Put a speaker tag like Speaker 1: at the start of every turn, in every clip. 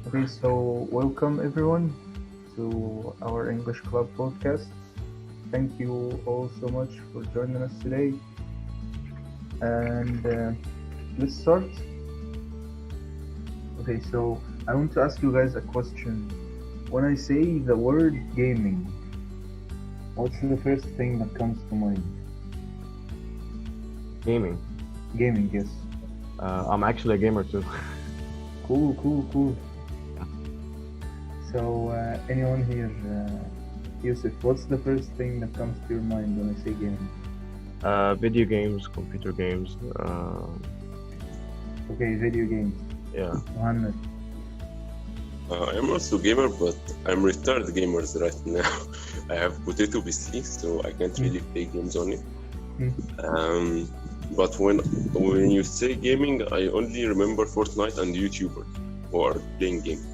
Speaker 1: Okay, so welcome everyone to our English Club podcast. Thank you all so much for joining us today. And let's start. Okay, so I want to ask you guys a question. When I say the word gaming, what's the first thing that comes to mind?
Speaker 2: Gaming.
Speaker 1: Gaming, yes.
Speaker 2: I'm actually a gamer too.
Speaker 1: Cool, cool, cool. So, anyone here, Yusuf, what's the first thing that comes to your mind when I say gaming?
Speaker 2: Video games, computer games.
Speaker 1: Okay, video games.
Speaker 2: Yeah.
Speaker 1: Mohammed.
Speaker 3: I'm also gamer, but I'm retired gamers right now. I have potato PC, so I can't really play games on it. But when you say gaming, I only remember Fortnite and YouTubers who are playing games.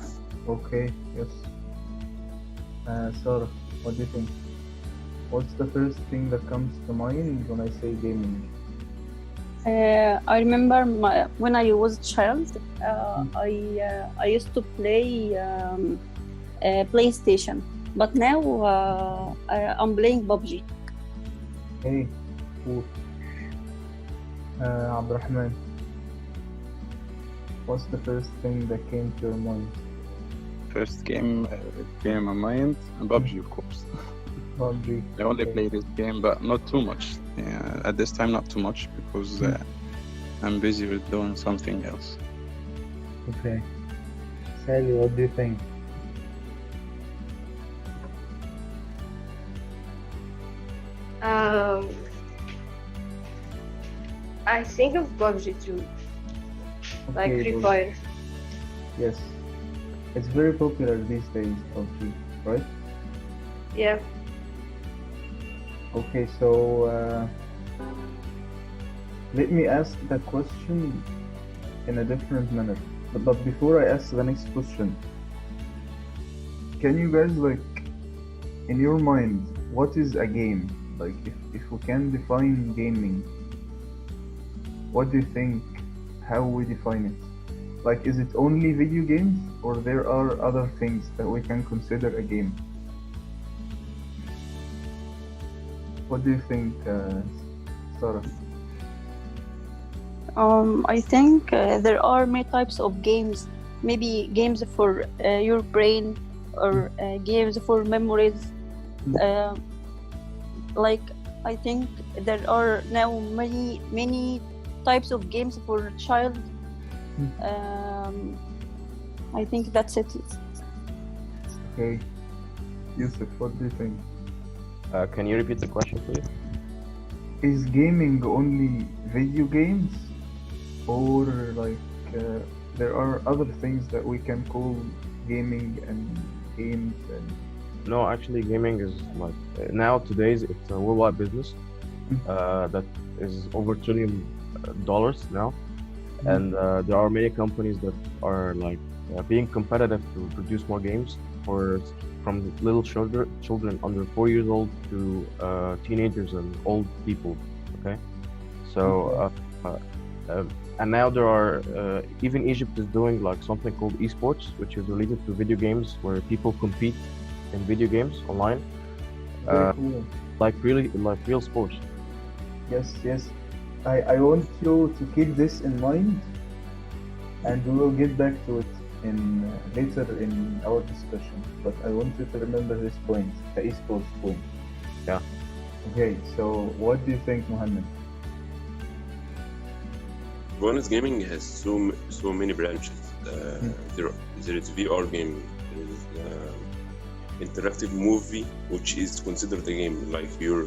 Speaker 1: Okay, yes. Sarah, what do you think? What's the first thing that comes to mind when I say gaming?
Speaker 4: I remember when I was a child, I used to play PlayStation, but now I'm playing PUBG.
Speaker 1: Hey, cool. Abdurrahman, what's the first thing that came to your mind?
Speaker 5: First game came in my mind, PUBG, of course.
Speaker 1: PUBG.
Speaker 5: I only
Speaker 1: Okay.
Speaker 5: play this game, but not too much. At this time, not too much because I'm busy with doing something else.
Speaker 1: Okay. Sally, what do you think?
Speaker 6: Um, I think of PUBG too, like
Speaker 1: Okay,
Speaker 6: Free
Speaker 1: well,
Speaker 6: Fire.
Speaker 1: yes. It's very popular these days, PUBG, right?
Speaker 6: Yeah.
Speaker 1: Okay, so let me ask the question in a different manner. But before I ask the next question, can you guys, like, in your mind, what is a game? Like, if we can define gaming, what do you think, how we define it? Like, is it only video games, or there are other things that we can consider a game? What do you think, Sarah?
Speaker 4: I think there are many types of games. Maybe games for your brain or games for memories. Like I think there are now many types of games for a child. I think that's it.
Speaker 1: Okay. Yusuf, what do you think?
Speaker 2: Can you repeat the question, please?
Speaker 1: Is gaming only video games, or like there are other things that we can call gaming and games and
Speaker 2: No, actually, gaming is like nowadays it's a worldwide business that is over $1 trillion now, and there are many companies that are like being competitive to produce more games from little children under 4 years old to teenagers and old people. Okay, so and now there are even Egypt is doing like something called esports, which is related to video games, where people compete in video games online,
Speaker 1: very cool.
Speaker 2: like real sports.
Speaker 1: Yes. I want you to keep this in mind, and we will get back to it in later in our discussion. But I want you to remember this point, the esports point.
Speaker 2: Yeah.
Speaker 1: Okay, so what do you think, Mohammed?
Speaker 3: Bonus gaming has so many branches. There is VR gaming. There is interactive movie, which is considered a game. Like you're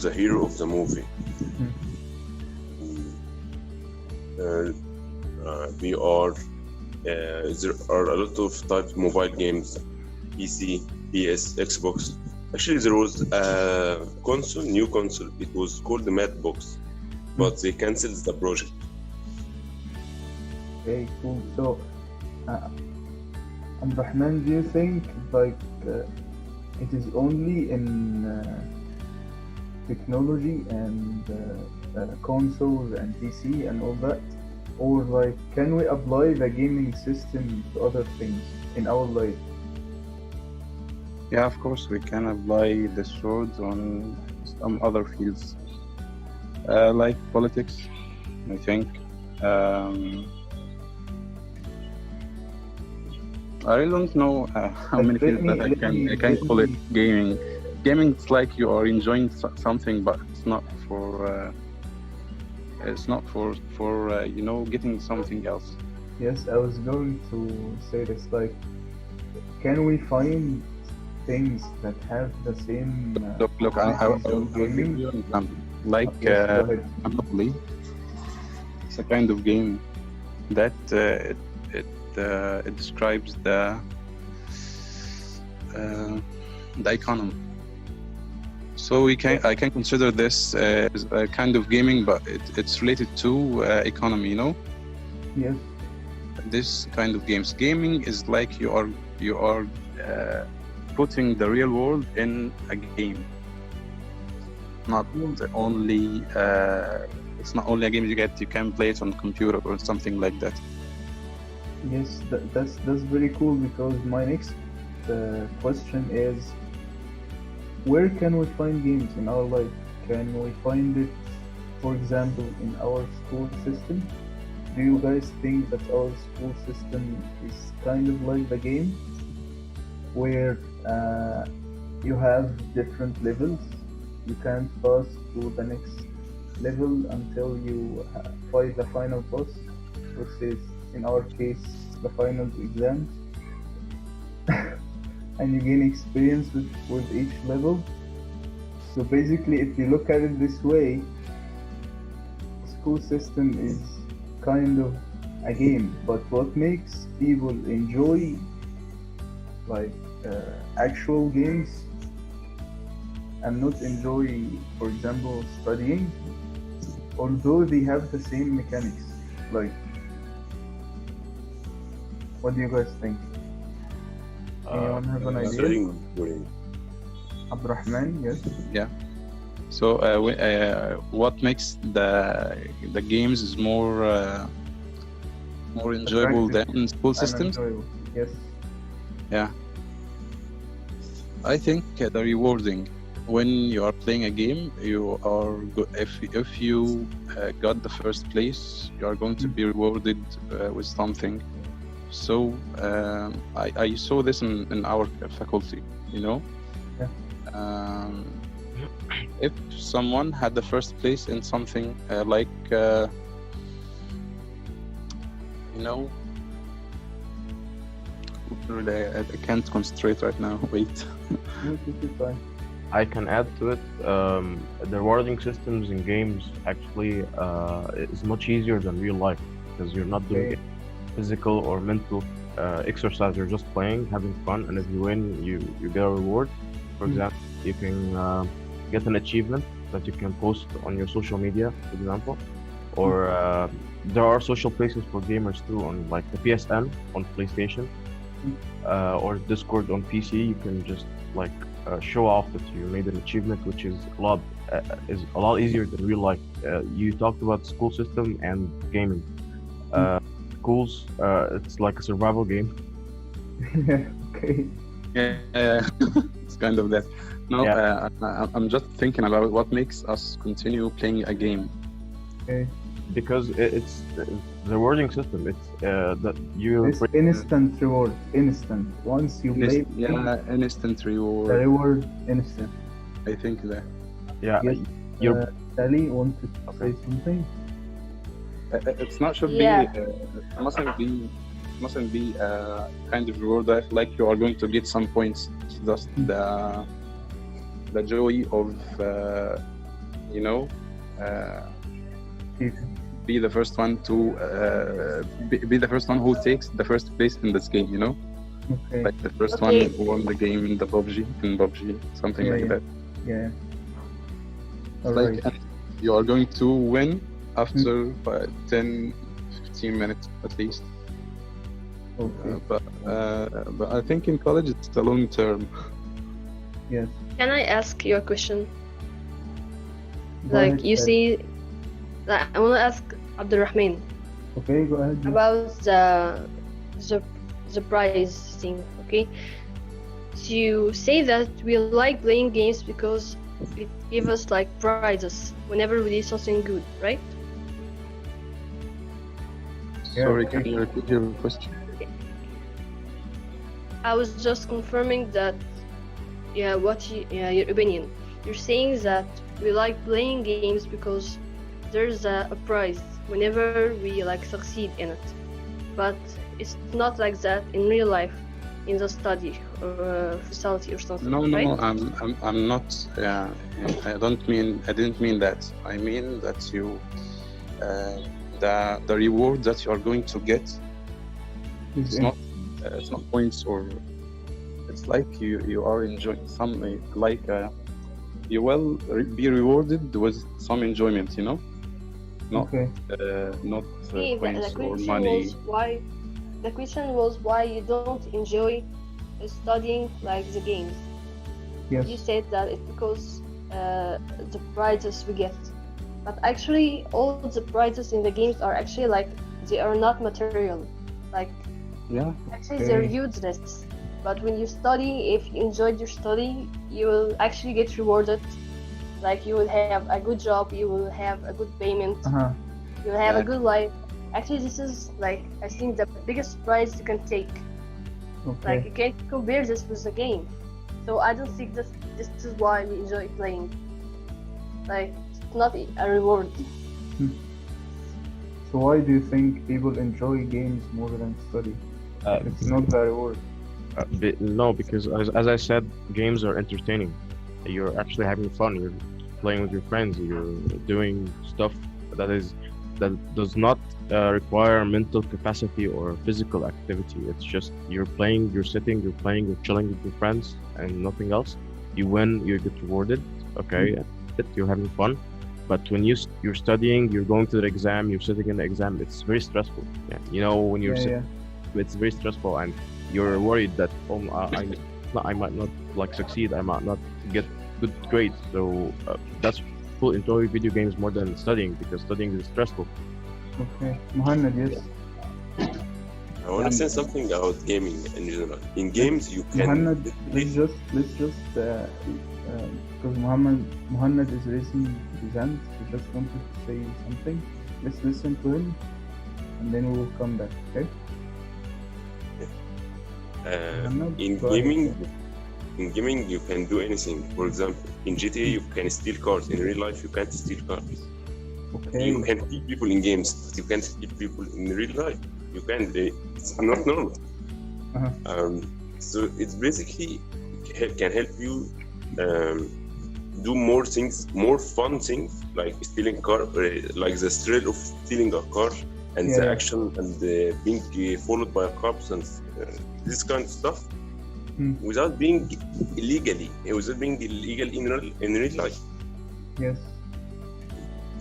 Speaker 3: the hero of the movie. VR. There are a lot of types of mobile games, PC, PS, Xbox. Actually, there was a new console. It was called the Madbox, but they cancelled the project.
Speaker 1: Okay, cool. So, Abdurrahman, do you think like it is only in technology and consoles and PC and all that, Or like, can we apply the gaming system to other things in our life?
Speaker 5: Yeah, of course, we can apply this road on some other fields, like politics, I think. I really don't know how
Speaker 1: Like,
Speaker 5: many fields that I can call it gaming. Gaming is like you are enjoying something, but it's not for you know, getting something else.
Speaker 1: Yes, I was going to say this. Like, can we find things that have the same
Speaker 5: Look, I'll give
Speaker 1: gaming?
Speaker 5: you an example. Like
Speaker 1: Yes, go ahead.
Speaker 5: Monopoly. It's a kind of game that it describes the economy. So I can consider this as a kind of gaming, but it's related to economy. You know,
Speaker 1: Yes,
Speaker 5: this kind of games. Gaming is like you are putting the real world in a game. Not only it's not only a game you can play it on computer or something like that.
Speaker 1: yes, that's very cool, because my next question is, where can we find games in our life? Can we find it, for example, in our school system? Do you guys think that our school system is kind of like the game, where you have different levels? You can't pass to the next level until you fight the final boss, which is, in our case, the final exams. And you gain experience with each level. So basically, if you look at it this way, school system is kind of a game, but what makes people enjoy like actual games and not enjoy, for example, studying, although they have the same mechanics? Like, what do you guys think? Anyone have an idea?
Speaker 3: Studying boring.
Speaker 1: Abdurrahman, yes?
Speaker 5: So what makes the games is more enjoyable
Speaker 1: Attractive
Speaker 5: than school
Speaker 1: And
Speaker 5: systems?
Speaker 1: enjoyable. Yes.
Speaker 5: Yeah, I think the rewarding when you are playing a game, you are if you got the first place, you are going to be rewarded with something. So I saw this in our faculty, you know.
Speaker 1: Yeah.
Speaker 5: If someone had the first place in something like you know, really, I can't concentrate right now. Wait.
Speaker 1: Fine.
Speaker 2: I can add to it. The rewarding systems in games actually is much easier than real life, because you're not doing it physical or mental exercise. You're just playing, having fun, and if you win, you get a reward. For example, you can get an achievement that you can post on your social media, for example, or there are social places for gamers too, on like the PSN on PlayStation, or Discord on PC. You can just like show off that you made an achievement, which is a lot easier than real life. You talked about school system and gaming. Schools, it's like a survival game.
Speaker 1: Okay.
Speaker 5: Yeah, it's kind of that. No,
Speaker 2: Yeah.
Speaker 5: I'm just thinking about what makes us continue playing a game.
Speaker 1: Okay.
Speaker 2: Because it's the rewarding system. It's that you
Speaker 1: It's instant reward. Instant. Once you play,
Speaker 5: Yeah, instant
Speaker 1: the
Speaker 5: reward.
Speaker 1: reward instant.
Speaker 5: I think that.
Speaker 2: yeah
Speaker 1: Yes.
Speaker 2: you're
Speaker 1: Sally wanted to say something.
Speaker 5: It's not should
Speaker 6: Yeah.
Speaker 5: be mustn't be kind of reward that like you are going to get some points. It's just the joy of you know be the first one to be the first one who takes the first place in this game. You know,
Speaker 1: Okay.
Speaker 5: like the first
Speaker 6: Okay.
Speaker 5: one who won the game in the PUBG, something
Speaker 1: Yeah,
Speaker 5: like
Speaker 1: yeah.
Speaker 5: that.
Speaker 1: Yeah.
Speaker 5: Like
Speaker 1: Alright.
Speaker 5: you are going to win after 10, 15 minutes at least.
Speaker 1: Okay.
Speaker 5: But I think in college it's the long term.
Speaker 1: Yes.
Speaker 6: Can I ask you a question?
Speaker 1: Go
Speaker 6: Like
Speaker 1: ahead,
Speaker 6: you
Speaker 1: Sally.
Speaker 6: see, like, I want to ask Abdurrahman.
Speaker 1: Okay, go ahead. Yes.
Speaker 6: about the prize thing. Okay, so you say that we like playing games because it gives us like prizes whenever we do something good, right?
Speaker 1: Yeah,
Speaker 5: Sorry,
Speaker 1: okay.
Speaker 5: can you repeat your question?
Speaker 6: I was just confirming that. Yeah, your opinion? You're saying that we like playing games because there's a prize whenever we like succeed in it, but it's not like that in real life, in the study or facility or something.
Speaker 5: No,
Speaker 6: right?
Speaker 5: I'm not. I didn't mean that. I mean that you, the reward that you are going to get, it's not points, or it's like you are enjoying some you will be rewarded with some enjoyment, not
Speaker 1: Okay.
Speaker 5: not
Speaker 6: See,
Speaker 5: points
Speaker 6: the
Speaker 5: or
Speaker 6: question
Speaker 5: money.
Speaker 6: was why. The question was why you don't enjoy studying like the games.
Speaker 1: Yes.
Speaker 6: You said that it's because the prizes we get, but actually all the prizes in the games are actually like they are not material. Like
Speaker 5: Yeah,
Speaker 6: actually they're
Speaker 1: Okay.
Speaker 6: useless. But when you study, if you enjoyed your study, you will actually get rewarded. Like you will have a good job, you will have a good payment,
Speaker 1: Uh-huh.
Speaker 6: you will have a
Speaker 5: Yeah.
Speaker 6: good life. Actually, this is like I think the biggest prize you can take.
Speaker 1: Okay.
Speaker 6: Like you can't compare this with the game. So I don't think this is why we enjoy playing. Like it's not a reward.
Speaker 1: So why do you think people enjoy games more than study?
Speaker 2: Uh,
Speaker 1: It's not the reward.
Speaker 2: No, because as I said, games are entertaining. You're actually having fun. You're playing with your friends. You're doing stuff that does not require mental capacity or physical activity. It's just you're playing, you're sitting, you're playing, you're chilling with your friends, and nothing else. You win, you get rewarded. Okay, you're having fun. But when you're studying, you're going to the exam, you're sitting in the exam. It's very stressful. Yeah. When you're
Speaker 1: Yeah,
Speaker 2: sitting,
Speaker 1: yeah.
Speaker 2: it's very stressful, and you're worried that I might not like succeed. I might not get good grades. So that's people enjoy video games more than studying because studying is stressful.
Speaker 1: Okay. Muhammad, yes.
Speaker 3: I want to say something about gaming in general. In games, you can
Speaker 1: Muhammad, let's just because Muhammad is raising his hand. He just wanted to say something. Let's listen to him, and then we will come back. Okay. Muhammad,
Speaker 3: in
Speaker 1: go ahead.
Speaker 3: gaming. In gaming, you can do anything. For example, in GTA, you can steal cars. In real life, you can't steal cars.
Speaker 1: Okay.
Speaker 3: You can kill people in games, but you can't kill people in real life. You can. It's not normal.
Speaker 1: Uh-huh.
Speaker 3: So it's basically can help you do more things, more fun things, like stealing car, like the thrill of stealing a car, and the
Speaker 1: Yeah.
Speaker 3: action and being followed by cops and this kind of stuff, without being illegal in real life.
Speaker 1: Yes.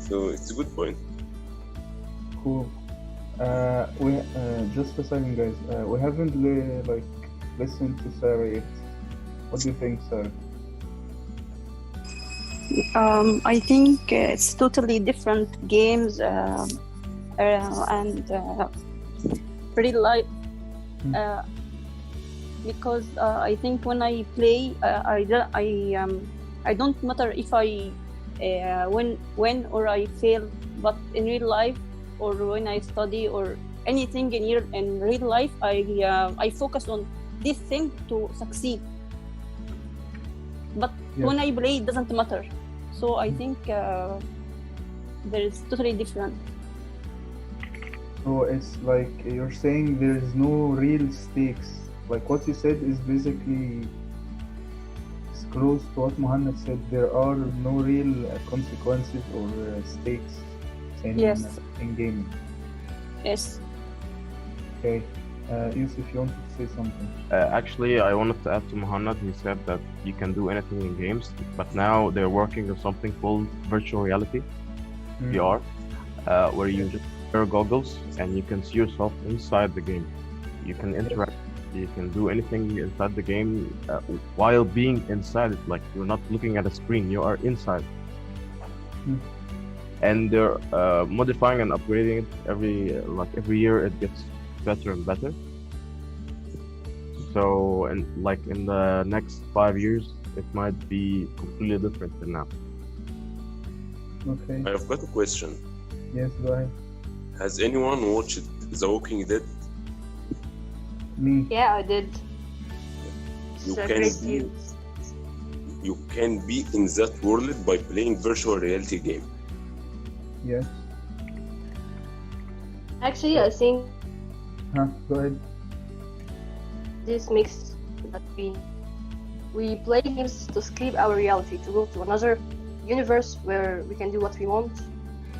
Speaker 3: So it's a good point.
Speaker 1: Cool. We just a second, guys. We haven't listened to Sarah yet. What do you think, Sarah?
Speaker 4: I think it's totally different games and real life. Because I think when I play, I don't matter if I win or I fail, but in real life or when I study or anything in real life, I focus on this thing to succeed. But
Speaker 1: Yes.
Speaker 4: when I play, it doesn't matter. So I think there is totally different.
Speaker 1: So it's like you're saying there is no real stakes. Like what you said is basically it's close to what Muhammad said. There are no real consequences or stakes in
Speaker 4: Yes.
Speaker 1: in gaming.
Speaker 4: Yes.
Speaker 1: Okay. Yusuf, you wanted to say something?
Speaker 2: Actually, I wanted to add to Muhammad. He said that you can do anything in games, but now they're working on something called virtual reality, VR, where you just wear goggles and you can see yourself inside the game. You can interact. You can do anything inside the game while being inside it. Like you're not looking at a screen. You are inside. and they're modifying and upgrading it every year. It gets better and better. So, and like in the next 5 years, it might be completely different than now.
Speaker 1: Okay.
Speaker 3: I've got a question.
Speaker 1: Yes, go ahead.
Speaker 3: Has anyone watched The Walking Dead?
Speaker 1: Me.
Speaker 6: Yeah, I did.
Speaker 3: You
Speaker 6: It's a
Speaker 3: can
Speaker 6: great
Speaker 3: be
Speaker 6: series.
Speaker 3: you can be in that world by playing virtual reality game.
Speaker 1: Yes.
Speaker 6: Actually, I think
Speaker 1: Huh? Go ahead.
Speaker 6: this makes that we play games to escape our reality, to go to another universe where we can do what we want.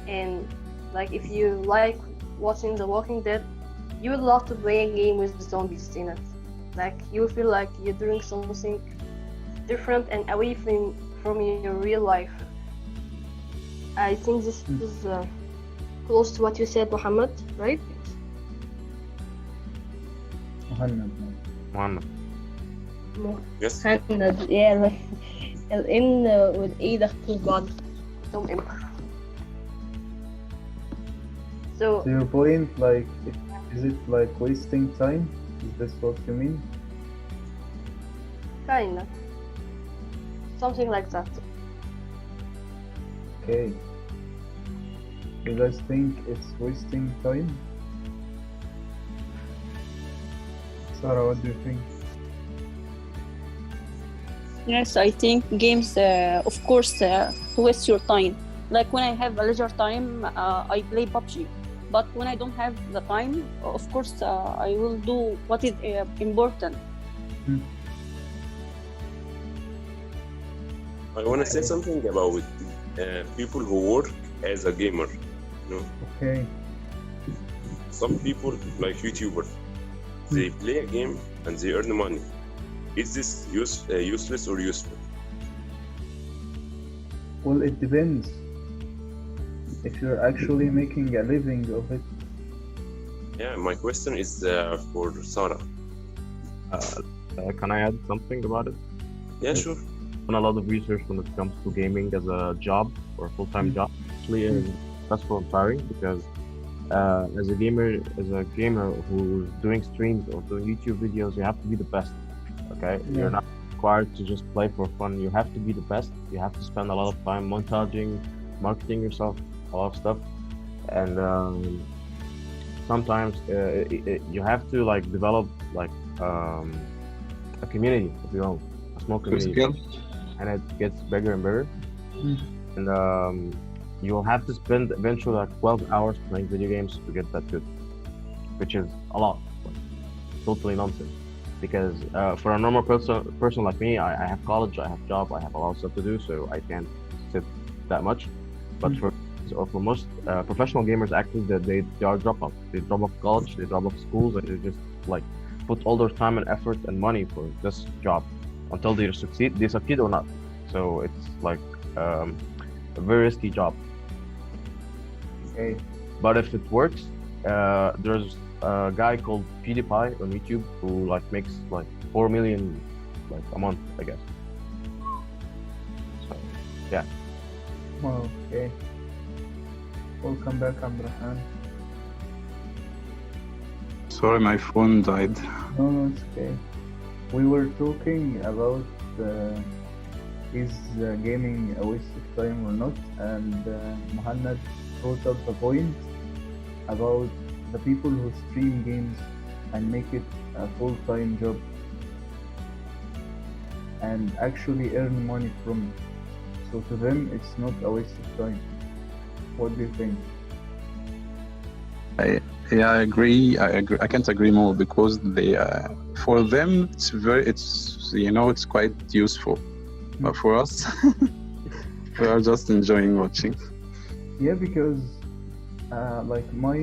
Speaker 6: And like if you like watching The Walking Dead, you would love to play a game with zombies in it. Like you will feel like you're doing something different and away from your real life. I think this is close to what you said, Muhammad, right?
Speaker 1: Muhammad.
Speaker 2: Muhammad.
Speaker 3: Yes.
Speaker 6: مهند يا الان والاي دخلوا في بعض هم امتى so
Speaker 1: So your point, like, is it like wasting time? Is this what you mean?
Speaker 6: kinda something like that.
Speaker 1: Okay. You guys think it's wasting time? Sarah, what do you think?
Speaker 4: Yes, I think games, of course, waste your time. Like when I have a leisure time, I play PUBG. But when I don't have the time, of course, I will do what is important.
Speaker 3: I want to say something about people who work as a gamer. You know,
Speaker 1: Okay.
Speaker 3: some people like YouTubers, they play a game and they earn money. Is this useless or useful?
Speaker 1: Well, it depends. If you're actually making a living of it.
Speaker 3: Yeah, my question is for Sarah.
Speaker 2: Can I add something about it?
Speaker 3: Yeah, sure.
Speaker 2: Done a lot of research when it comes to gaming as a job or a full-time job. Actually, is stressful and tiring because as a gamer who's doing streams or doing YouTube videos, you have to be the best. Okay,
Speaker 1: Yeah.
Speaker 2: you're not required to just play for fun. You have to be the best. You have to spend a lot of time montaging, marketing yourself, a lot of stuff, and sometimes you have to like develop like a community of your own, a small community, and it gets bigger and bigger. And you'll have to spend eventually like 12 hours playing video games to get that good, which is a lot, like, totally nonsense. Because for a normal person like me, I have college, I have job, I have a lot of stuff to do, so I can't sit that much. But for most professional gamers, actually, they are drop off. They drop off college, they drop off schools, and they just like put all their time and effort and money for this job until they succeed or not. So it's like a very risky job.
Speaker 1: Okay.
Speaker 2: But if it works, there's a guy called PewDiePie on YouTube who like makes like 4 million like a month, I guess. So yeah.
Speaker 1: Well, okay. Welcome back, Abdurrahman.
Speaker 5: Sorry, my phone died.
Speaker 1: No, it's okay. We were talking about is gaming a waste of time or not, and Muhammad brought up a point about the people who stream games and make it a full-time job and actually earn money from it. So to them, it's not a waste of time. What do you think?
Speaker 5: Yeah, I agree. I can't agree more because they, for them, it's quite useful. But for us, we are just enjoying watching.
Speaker 1: Yeah, because like my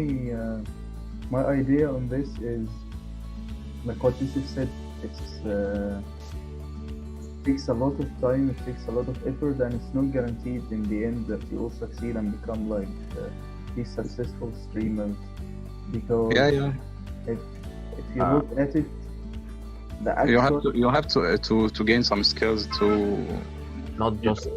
Speaker 1: idea on this is like what Yusuf said. It takes a lot of time. It takes a lot of effort, and it's not guaranteed in the end that you will succeed and become like these successful streamers. Because if you look at it, the actual
Speaker 5: you have to gain some skills to
Speaker 2: not just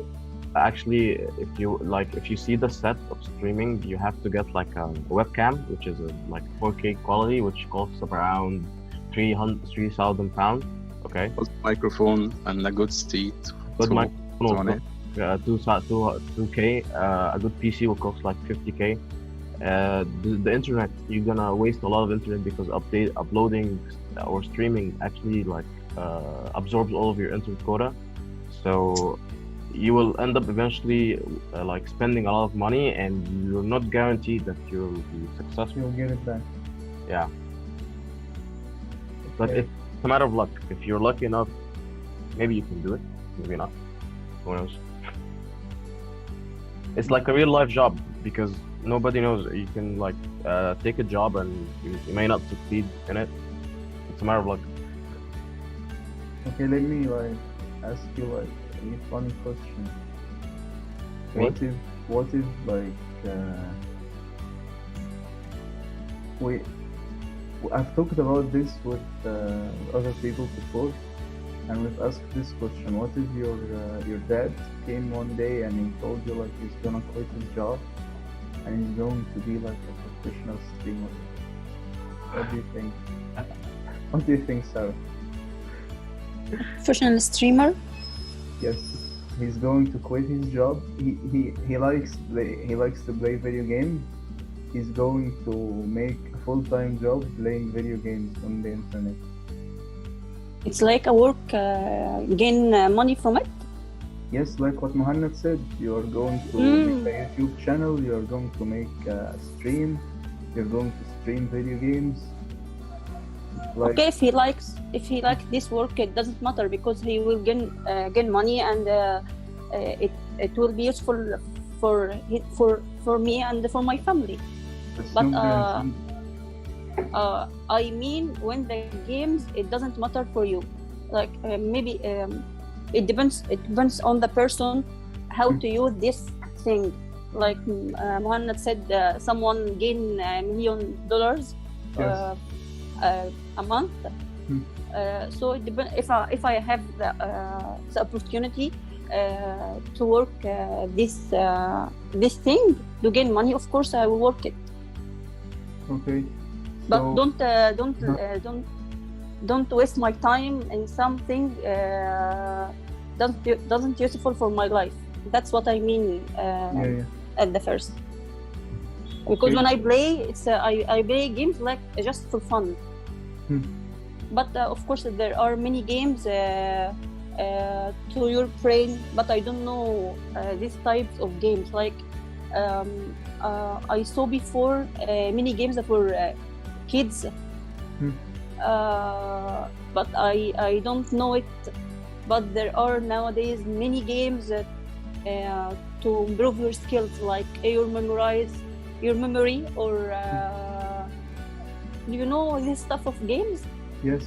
Speaker 2: Actually, if you see the set of streaming, you have to get like a webcam, which is like 4K quality, which costs around 3,000 pounds. Okay.
Speaker 5: With microphone and a good seat.
Speaker 2: Good
Speaker 5: to-
Speaker 2: microphone
Speaker 5: on
Speaker 2: will cost 2K. A good PC will cost like 50K. The internet, you're gonna waste a lot of internet because uploading or streaming actually like absorbs all of your internet quota. So you will end up eventually like spending a lot of money, and you're not guaranteed that you'll be successful.
Speaker 1: You'll get it back.
Speaker 2: Yeah. But
Speaker 1: Okay.
Speaker 2: it's a matter of luck. If you're lucky enough, maybe you can do it. Maybe not. Who knows? It's like a real life job because nobody knows. You can like take a job and you may not succeed in it. It's a matter of luck.
Speaker 1: Okay, let me like ask you like a funny question.
Speaker 2: Me?
Speaker 1: What if like I've talked about this with other people before, and we've asked this question: what if your dad came one day and he told you like he's gonna quit his job and he's going to be like a professional streamer? What do you think? What do you think, Sarah?
Speaker 4: Professional streamer.
Speaker 1: Yes, he's going to quit his job. He likes to play video games. He's going to make a full-time job playing video games on the internet.
Speaker 4: It's like a work, gain money from it.
Speaker 1: Yes, like what Muhammad said, you are going to make a YouTube channel. You are going to make a stream. You're going to stream video games. Like,
Speaker 4: Okay, if he likes this work, it doesn't matter because he will gain money, and it will be useful for me and for my family. But
Speaker 1: assume
Speaker 4: I mean, when the games, it doesn't matter for you. Like maybe it depends on the person how to use this thing. Like Muhammad said, someone gain $1 million
Speaker 1: Yes.
Speaker 4: a month. So it depends. If I have the opportunity to work this thing to gain money, of course I will work it.
Speaker 1: Okay.
Speaker 4: But
Speaker 1: So-
Speaker 4: don't waste my time in something doesn't useful for my life. That's what I mean
Speaker 1: Yeah.
Speaker 4: at the first. Because
Speaker 1: Okay.
Speaker 4: when I play, it's I play games like just for fun. But of course there are many games to your brain, but I don't know these types of games. Like I saw before many games that were kids, but I don't know it. But there are nowadays many games that to improve your skills, like your memory, or do you know this stuff of games?
Speaker 1: Yes.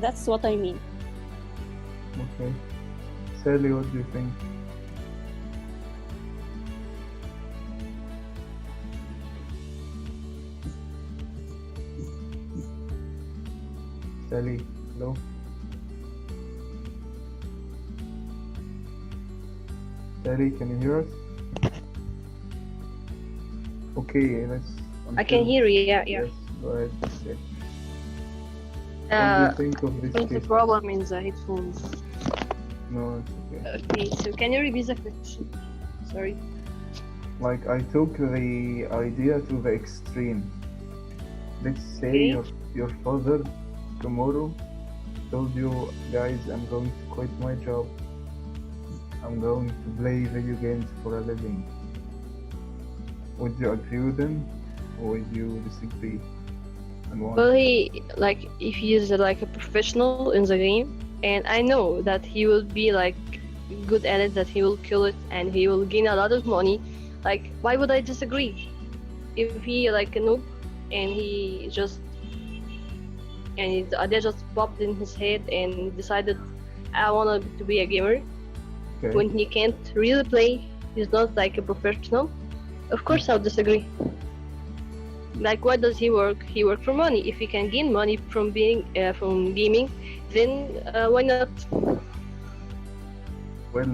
Speaker 4: That's what I mean.
Speaker 1: Okay. Sally, what do you think? Sally, hello? Sally, can you hear us? Okay, let's...
Speaker 6: I can hear you. Yeah.
Speaker 1: Yes, go ahead. Okay. What
Speaker 6: Uh,
Speaker 1: do you think of
Speaker 6: I
Speaker 1: this
Speaker 6: think the
Speaker 1: case?
Speaker 6: problem in the headphones.
Speaker 1: No, it's okay.
Speaker 6: Okay, so can you repeat the question? Sorry.
Speaker 1: Like, I took the idea to the extreme. Let's say
Speaker 6: Okay.
Speaker 1: your father tomorrow told you, guys, I'm going to quit my job. I'm going to play video games for a living. Would you agree with him, or would you disagree? And why?
Speaker 6: Well, if he is like a professional in the game, and I know that he will be like good at it, that he will kill it, and he will gain a lot of money. Like, why would I disagree? If he like a noob, and the idea just popped in his head and decided, I want to be a gamer,
Speaker 1: Okay.
Speaker 6: when he can't really play, he's not like a professional. Of course, I'll disagree. Like, why does he work? He works for money. If he can gain money from gaming, then why not?
Speaker 1: Well,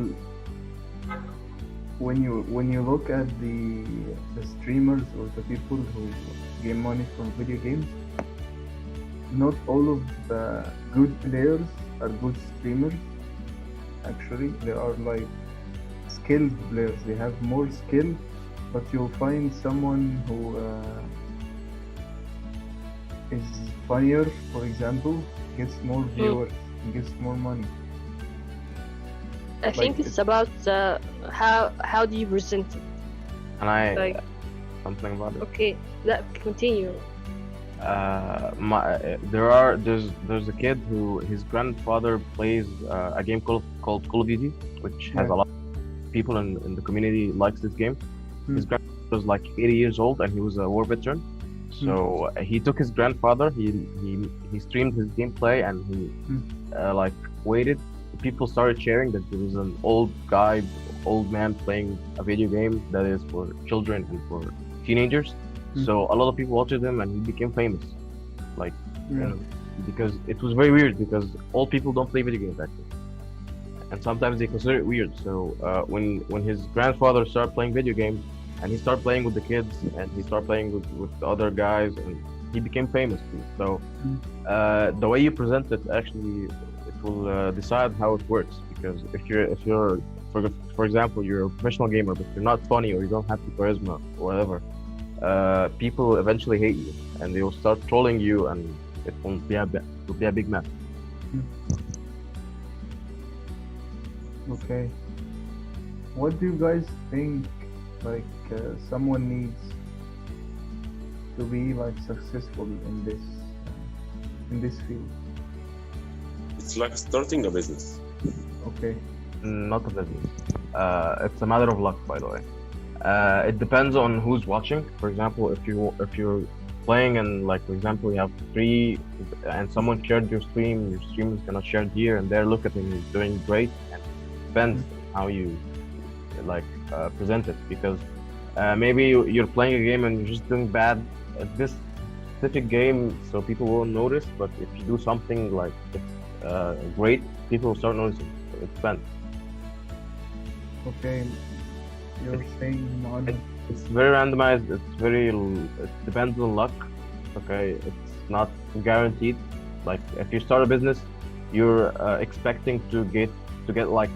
Speaker 1: when you look at the streamers or the people who gain money from video games, not all of the good players are good streamers. Actually, there are like skilled players. They have more skill, but you'll find someone who is funnier, for example, gets more viewers, and gets more money.
Speaker 6: I think it's about how do you present it.
Speaker 2: And I
Speaker 6: Like,
Speaker 2: something about it.
Speaker 6: okay, that continue.
Speaker 2: There's a kid who his grandfather plays a game called Call of Duty, which has
Speaker 1: Yeah.
Speaker 2: a lot of people in the community likes this game. His grandfather was like 80 years old and he was a war veteran. So he took his grandfather. He streamed his gameplay and he like waited. People started sharing that there was an old man playing a video game that is for children and for teenagers. So a lot of people watched him and he became famous. Like, you know, because it was very weird because old people don't play video games actually. And sometimes they consider it weird. So when his grandfather started playing video games and he started playing with the kids and he started playing with the other guys and he became famous too. So the way you present it actually it will decide how it works. Because if you're for example you're a professional gamer but you're not funny or you don't have the charisma or whatever, people eventually hate you and they will start trolling you and it will be a big mess.
Speaker 1: Okay. What do you guys think like someone needs to be like successful in this field?
Speaker 3: It's like starting a business.
Speaker 1: Okay.
Speaker 2: Not a business. It's a matter of luck, by the way. It depends on who's watching. For example, if you're playing and like for example you have 3 and someone shared your stream is gonna share it here and there. Look at him, he's doing great. And it depends how you like present it because maybe you're playing a game and you're just doing bad at this specific game, so people won't notice. But if you do something like it's great, people will start noticing. So it depends.
Speaker 1: Okay. You're saying Mohammed.
Speaker 2: It's very randomized. It depends on luck. Okay, it's not guaranteed. Like if you start a business, you're expecting to get like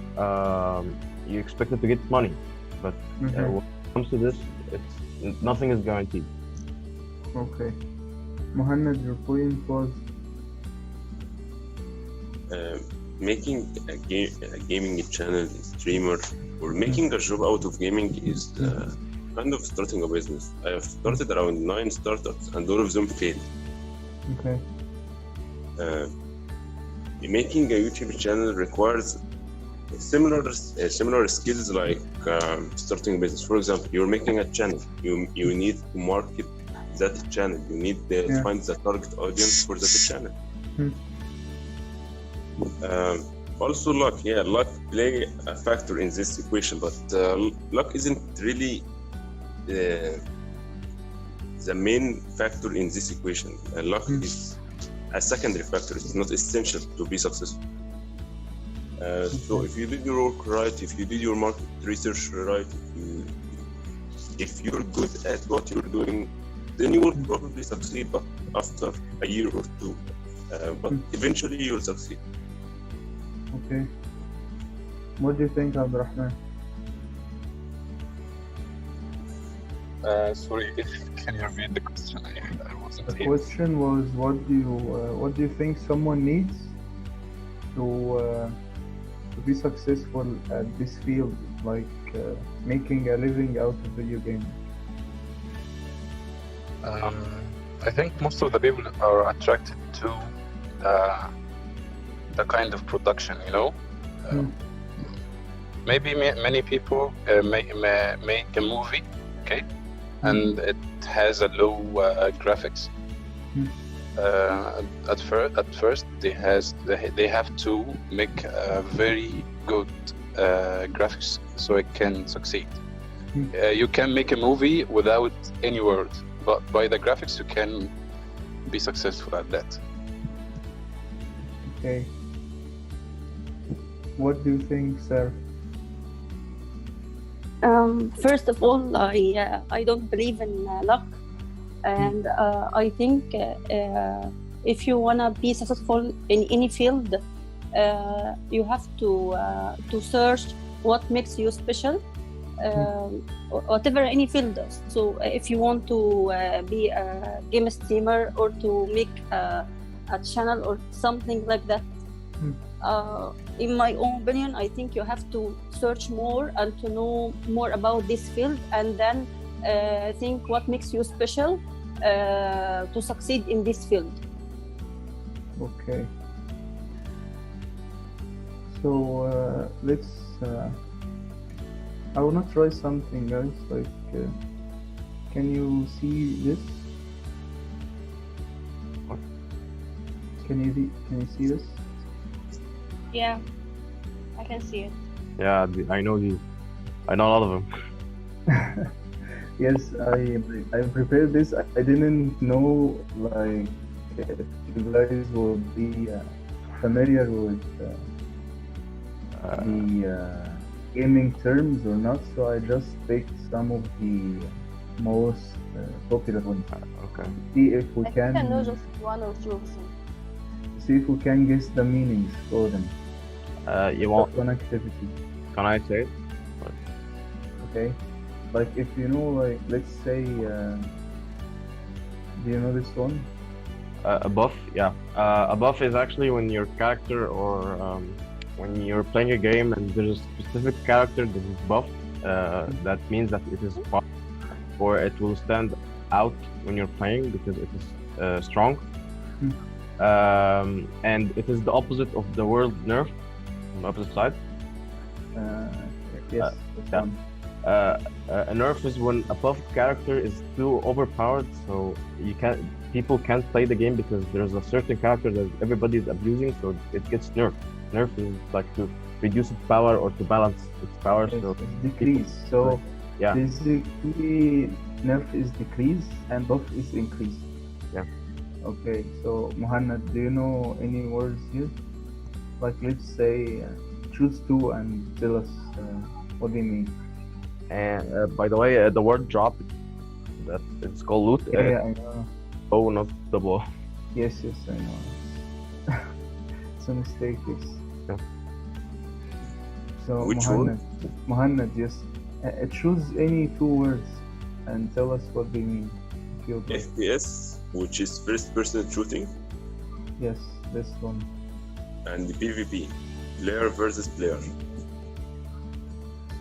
Speaker 2: you expected to get money, but when it comes to this, nothing is guaranteed.
Speaker 1: Okay. Mohammed, your point was
Speaker 3: Making a gaming channel, streamer, or making a job out of gaming is kind of starting a business. I have started around 9 startups and all of them failed.
Speaker 1: okay.
Speaker 3: Making a YouTube channel requires similar skills like starting a business. For example, you're making a channel. You need to market that channel. You need to find the target audience for that channel. Also luck. Yeah, luck play a factor in this equation, but luck isn't really the main factor in this equation. Luck is a secondary factor. It's not essential to be successful. So if you did your work right, if you did your market research right, if you're good at what you're doing, then you will probably succeed, but after a year or 2. But eventually you'll succeed.
Speaker 1: Okay. What do you think, Abdurrahman?
Speaker 5: Sorry, can you repeat the question? I wasn't
Speaker 1: The
Speaker 5: here.
Speaker 1: question was, what do you think someone needs to be successful at this field, like making a living out of video games?
Speaker 5: I think most of the people are attracted to the kind of production, you know. Maybe many people make a movie, okay, and it has a low graphics. At first, they have to make a very good graphics so it can succeed. You can make a movie without any word, but by the graphics you can be successful at that.
Speaker 1: Okay. What do you think, sir?
Speaker 4: First of all, I don't believe in luck, and I think if you wanna be successful in any field, you have to search what makes you special, whatever any field does. So if you want to be a game streamer or to make a channel or something like that, in my own opinion, I think you have to search more and to know more about this field, and then think what makes you special to succeed in this field.
Speaker 1: Okay. So let's. I wanna try something, guys. Like, can you see this?
Speaker 2: What?
Speaker 1: Can you see this?
Speaker 6: Yeah, I can see it.
Speaker 2: Yeah, I know these. I know a lot of them.
Speaker 1: Yes, I prepared this. I didn't know like if you guys will be familiar with the gaming terms or not. So I just picked some of the most popular ones.
Speaker 2: Okay.
Speaker 1: See if we
Speaker 6: I think I know
Speaker 1: can
Speaker 6: just one or two of them.
Speaker 1: see if we can guess the meanings for them.
Speaker 2: You want?
Speaker 1: Connectivity.
Speaker 2: Can I say it?
Speaker 1: Okay. Like if you know, like let's say, do you know this one?
Speaker 2: A buff, yeah. A buff is actually when your character or when you're playing a game and there's a specific character that is buffed, that means that it is buffed, or it will stand out when you're playing because it is strong. And it is the opposite of the word nerf, on the opposite side.
Speaker 1: Yes. This
Speaker 2: yeah.
Speaker 1: one.
Speaker 2: A nerf is when a buffed character is too overpowered, so people can't play the game because there's a certain character that everybody is abusing, so it gets nerfed. Nerf is like to reduce its power or to balance its power.
Speaker 1: Yes,
Speaker 2: So
Speaker 1: it's decrease. So
Speaker 2: yeah,
Speaker 1: basically, nerf is decrease and buff is increase.
Speaker 2: Yeah.
Speaker 1: Okay. So Muhammad, do you know any words here? Like let's say, choose two and tell us what they mean.
Speaker 2: and by the way, the word drop, that it's called loot.
Speaker 1: Yeah, I know.
Speaker 2: Oh, not double.
Speaker 1: Yes, I know. It's a mistake. Yes.
Speaker 2: Yeah.
Speaker 1: So
Speaker 3: Which one?
Speaker 1: Muhammad, yes. Choose any two words and tell us what they mean. If you'd like.
Speaker 3: FPS, which is first person shooting,
Speaker 1: Yes, this one.
Speaker 3: and PvP, player versus player.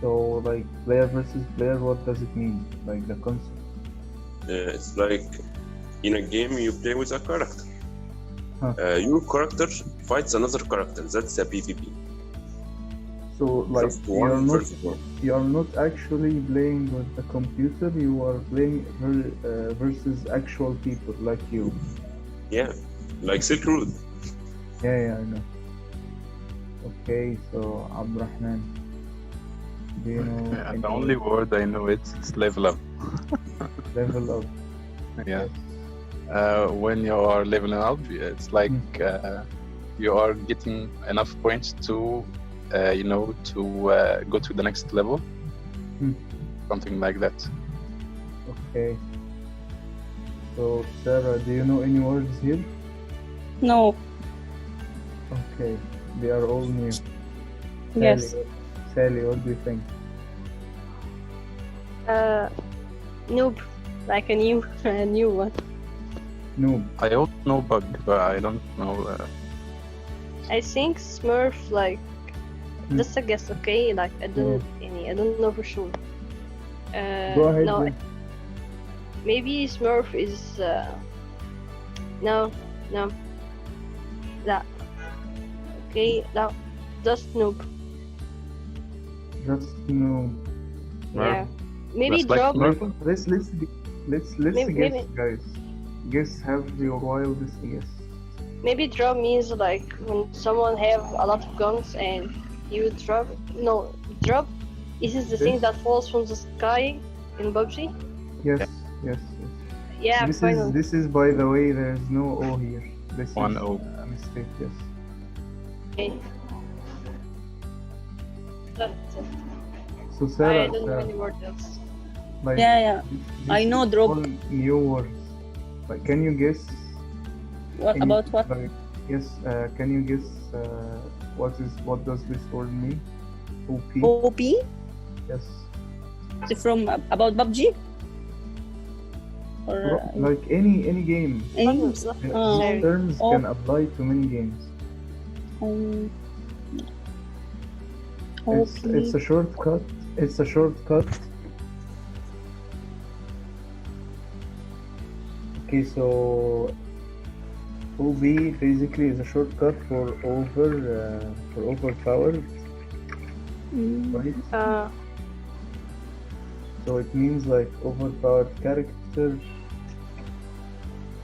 Speaker 1: So, like, player versus player, what does it mean? Like, the concept.
Speaker 3: It's like in a game you play with a character.
Speaker 1: Huh.
Speaker 3: Your character fights another character. That's a PvP.
Speaker 1: So, like,
Speaker 3: Just one versus one.
Speaker 1: you're not actually playing with the computer, you are playing versus actual people like you.
Speaker 3: Yeah, like Silk Road.
Speaker 1: Yeah, I know. Okay, so Abdurrahman, do you know
Speaker 5: Yeah,
Speaker 1: any
Speaker 5: the only word I know it's level up.
Speaker 1: level up?
Speaker 5: Yeah. When you are leveling up, it's like you are getting enough points to, to go to the next level. Something like that.
Speaker 1: Okay. So Sarah, do you know any words here?
Speaker 4: No.
Speaker 1: Okay, they are all new.
Speaker 4: Yes.
Speaker 1: Sally, what do you think?
Speaker 6: Noob, like a new one.
Speaker 1: Noob.
Speaker 5: I also know bug, but I don't know.
Speaker 6: I think Smurf, like, just a guess, okay? Like, I don't know for sure.
Speaker 1: Go ahead.
Speaker 6: No,
Speaker 1: then.
Speaker 6: maybe Smurf is no, that. Okay, no, just noob.
Speaker 1: Just noob.
Speaker 6: Yeah, maybe
Speaker 5: That's like
Speaker 6: drop.
Speaker 5: Smurf.
Speaker 1: Let's
Speaker 6: Maybe-
Speaker 1: guess,
Speaker 6: maybe-
Speaker 1: guys. Guess, have your wildest guess.
Speaker 6: Maybe drop means like when someone have a lot of guns and you drop. No, drop. This is the thing
Speaker 1: Yes.
Speaker 6: that falls from the sky in PUBG.
Speaker 1: Yes.
Speaker 6: Yeah, finally.
Speaker 1: This is by the way. There's no O here. This
Speaker 5: 1-0.
Speaker 1: is a mistake. Yes.
Speaker 6: Okay. That's it.
Speaker 1: So
Speaker 6: I
Speaker 1: Sarah,
Speaker 6: don't know
Speaker 1: Sarah,
Speaker 6: any word else.
Speaker 1: like
Speaker 4: Yeah.
Speaker 1: this
Speaker 4: I know
Speaker 1: is
Speaker 4: drop.
Speaker 1: all new words. Like, can you guess?
Speaker 4: What
Speaker 1: any-
Speaker 4: about what?
Speaker 1: Like, yes. Can you guess what does this word mean? OP.
Speaker 4: OP?
Speaker 1: Yes.
Speaker 4: It's from about PUBG? Or
Speaker 1: Like any game.
Speaker 4: any?
Speaker 6: Not
Speaker 1: These
Speaker 6: necessary.
Speaker 1: terms
Speaker 4: Oh.
Speaker 1: can apply to many games.
Speaker 4: Um,
Speaker 1: It's a shortcut. It's a shortcut. Okay, so OB basically is a shortcut for overpowered,
Speaker 4: Mm,
Speaker 1: right? So it means like overpowered character.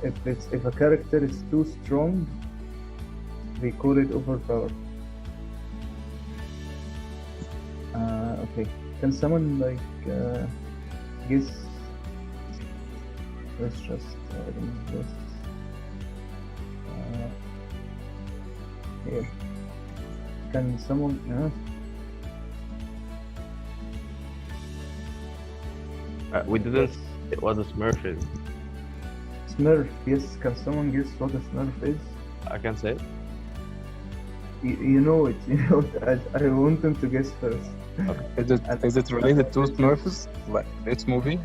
Speaker 1: If a character is too strong, they call it overpowered. Okay. Can someone like guess? Let's just remove this. Here. Can someone?
Speaker 2: We didn't. It was a Smurf.
Speaker 1: Smurf. Yes. Can someone guess what a Smurf is?
Speaker 2: I can say it.
Speaker 1: You know it. You know it. I want them to guess first.
Speaker 5: Is it related to Smurfs, like this movie,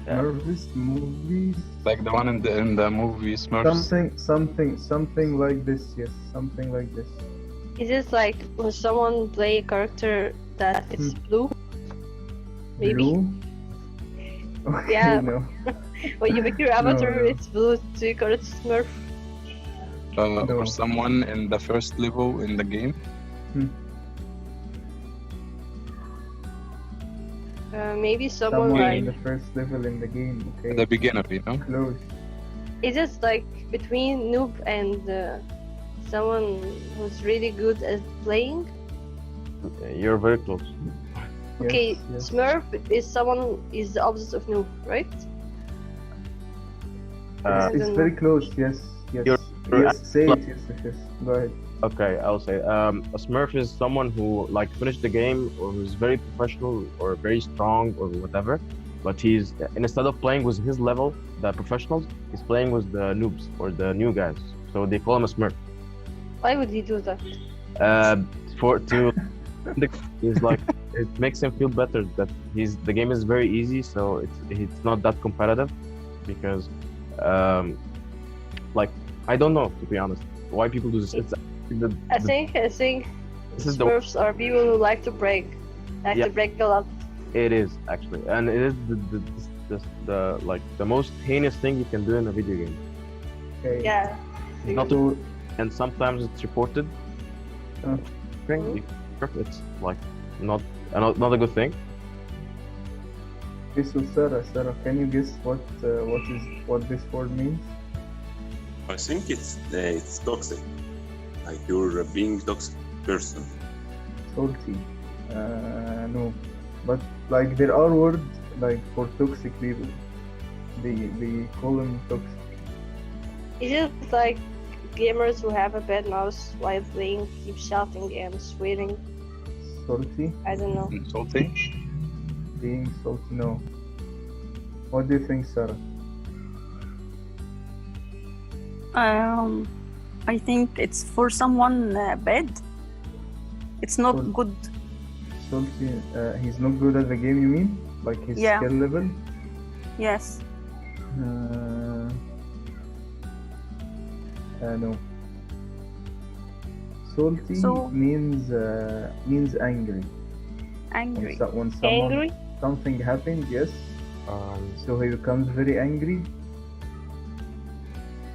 Speaker 2: Yeah.
Speaker 1: Smurfs movies.
Speaker 5: like the one in the movie Smurfs?
Speaker 1: Something like this. Yes, something like this.
Speaker 6: Is it like when someone play a character that is blue? Maybe.
Speaker 1: Blue? Okay,
Speaker 6: Yeah.
Speaker 1: no.
Speaker 6: When you make your avatar,
Speaker 1: no.
Speaker 6: it's blue, so you call it Smurf.
Speaker 1: No.
Speaker 5: Or someone in the first level in the game?
Speaker 6: Maybe someone
Speaker 1: Someone
Speaker 6: like.
Speaker 1: in the first level in the game. Okay.
Speaker 5: The beginner, you know?
Speaker 1: Close.
Speaker 6: Is it like between noob and someone who's really good at playing?
Speaker 2: You're very close.
Speaker 6: Okay,
Speaker 1: Yes.
Speaker 6: Smurf is the opposite of noob, right?
Speaker 1: It's
Speaker 6: don't
Speaker 1: very
Speaker 6: know.
Speaker 1: close. Yes. Yes.
Speaker 2: You're
Speaker 1: Yes. Say it. Yes. Go ahead.
Speaker 2: Okay, I'll say a Smurf is someone who like finished the game or who's very professional or very strong or whatever, but he's instead of playing with his level, the professionals, he's playing with the noobs or the new guys. So they call him a Smurf.
Speaker 6: Why would he do that?
Speaker 2: He's like it makes him feel better that the game is very easy, so it's not that competitive because like I don't know, to be honest, why people do this. It's
Speaker 6: I think
Speaker 2: this is the
Speaker 6: Smurfs are people who like to break,
Speaker 2: Yeah.
Speaker 6: to break a lot.
Speaker 2: It is actually, and it is the like the most heinous thing you can do in a video game.
Speaker 1: Okay.
Speaker 6: Yeah.
Speaker 2: Not
Speaker 1: So,
Speaker 2: and sometimes it's reported.
Speaker 1: Oh.
Speaker 2: It's like not a good thing.
Speaker 1: this was Sarah. Sarah, can you guess what this word means?
Speaker 3: I think it's toxic. Like you're being toxic person.
Speaker 1: Salty. No. But like there are words like for toxic people. They call them toxic.
Speaker 6: Is it like gamers who have a bad mouse while playing, keep shouting and swearing?
Speaker 1: Salty.
Speaker 6: I don't know.
Speaker 5: Salty?
Speaker 1: Being salty. No. What do you think, Sarah?
Speaker 4: I think it's for someone bad. It's not
Speaker 1: Well-
Speaker 4: good.
Speaker 1: Salty. He's not good at the game. You mean? Like his
Speaker 4: Yeah.
Speaker 1: skill level?
Speaker 4: Yes.
Speaker 1: No. Salty
Speaker 4: So-
Speaker 1: means angry.
Speaker 4: Angry.
Speaker 1: When someone
Speaker 6: Angry?
Speaker 1: something happened, yes.
Speaker 2: Um,
Speaker 1: So he becomes very angry.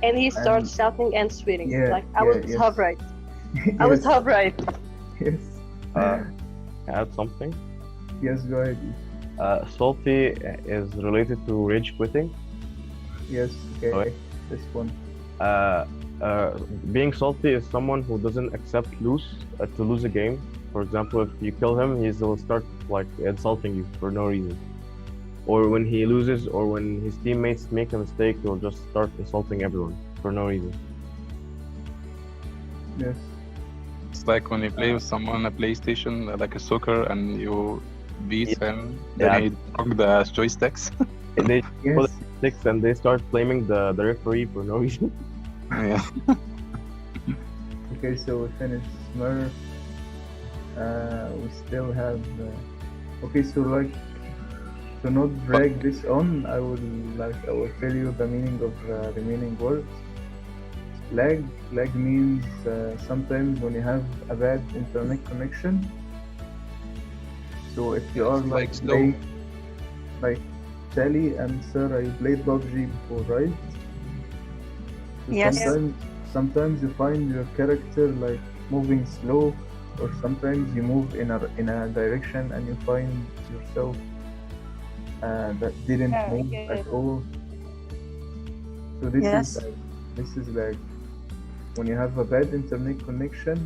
Speaker 6: And he starts shouting and swearing.
Speaker 1: Yeah,
Speaker 6: Like, I
Speaker 1: yeah,
Speaker 6: was
Speaker 1: yes.
Speaker 6: half right. I was half right.
Speaker 1: Yes.
Speaker 2: add something.
Speaker 1: Yes. Go ahead.
Speaker 2: Salty is related to rage quitting.
Speaker 1: Yes. Okay.
Speaker 2: Alright.
Speaker 1: This one.
Speaker 2: Being salty is someone who doesn't accept to lose a game. For example, if you kill him, he will start like insulting you for no reason. Or when he loses, or when his teammates make a mistake, he'll just start insulting everyone for no reason.
Speaker 1: Yes.
Speaker 5: It's like when you play with someone on a PlayStation, like a soccer, and beat
Speaker 2: Yeah.
Speaker 5: him. Then
Speaker 2: Yeah.
Speaker 5: he broke the joysticks.
Speaker 2: They pull
Speaker 1: Yes.
Speaker 2: the sticks and they start blaming the referee for no reason.
Speaker 5: Yeah.
Speaker 1: Okay, so we finished Smurf. We still have. Okay, so like to not drag this on, I will tell you the meaning of remaining words. Lag means sometimes when you have a bad internet connection. So if you are
Speaker 5: Like slow.
Speaker 1: playing, like Sally and Sarah, you played PUBG before, right? So
Speaker 4: Yes.
Speaker 1: sometimes you find your character like moving slow, or sometimes you move in a direction and you find yourself that didn't
Speaker 4: Yeah,
Speaker 1: move
Speaker 4: yeah.
Speaker 1: at all. So this
Speaker 4: Yes.
Speaker 1: is like when you have a bad internet connection.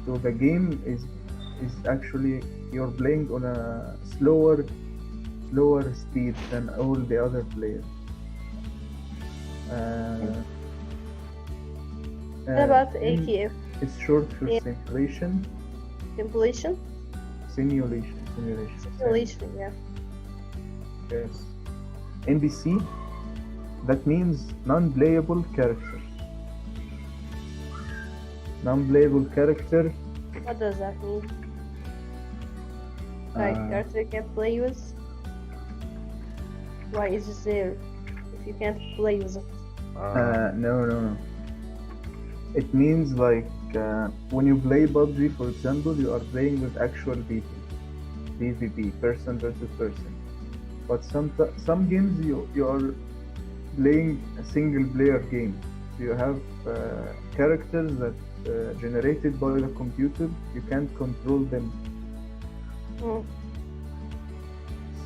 Speaker 1: So the game is actually you're playing on a slower speed than all the other players.
Speaker 6: What about
Speaker 1: and
Speaker 6: ATF?
Speaker 1: It's short for
Speaker 6: Yeah.
Speaker 1: simulation.
Speaker 6: Simulation? Simulation, yeah.
Speaker 1: Yes. NPC, that means non-playable character. Non-playable character.
Speaker 6: What does that mean? Like,
Speaker 1: Uh,
Speaker 6: character you can't play with? Why is it there if you can't play with it?
Speaker 1: No. It means like when you play PUBG, for example, you are playing with actual people, PvP, person versus person. But some games you are playing a single player game. You have characters that generated by the computer. You can't control them.
Speaker 6: Hmm.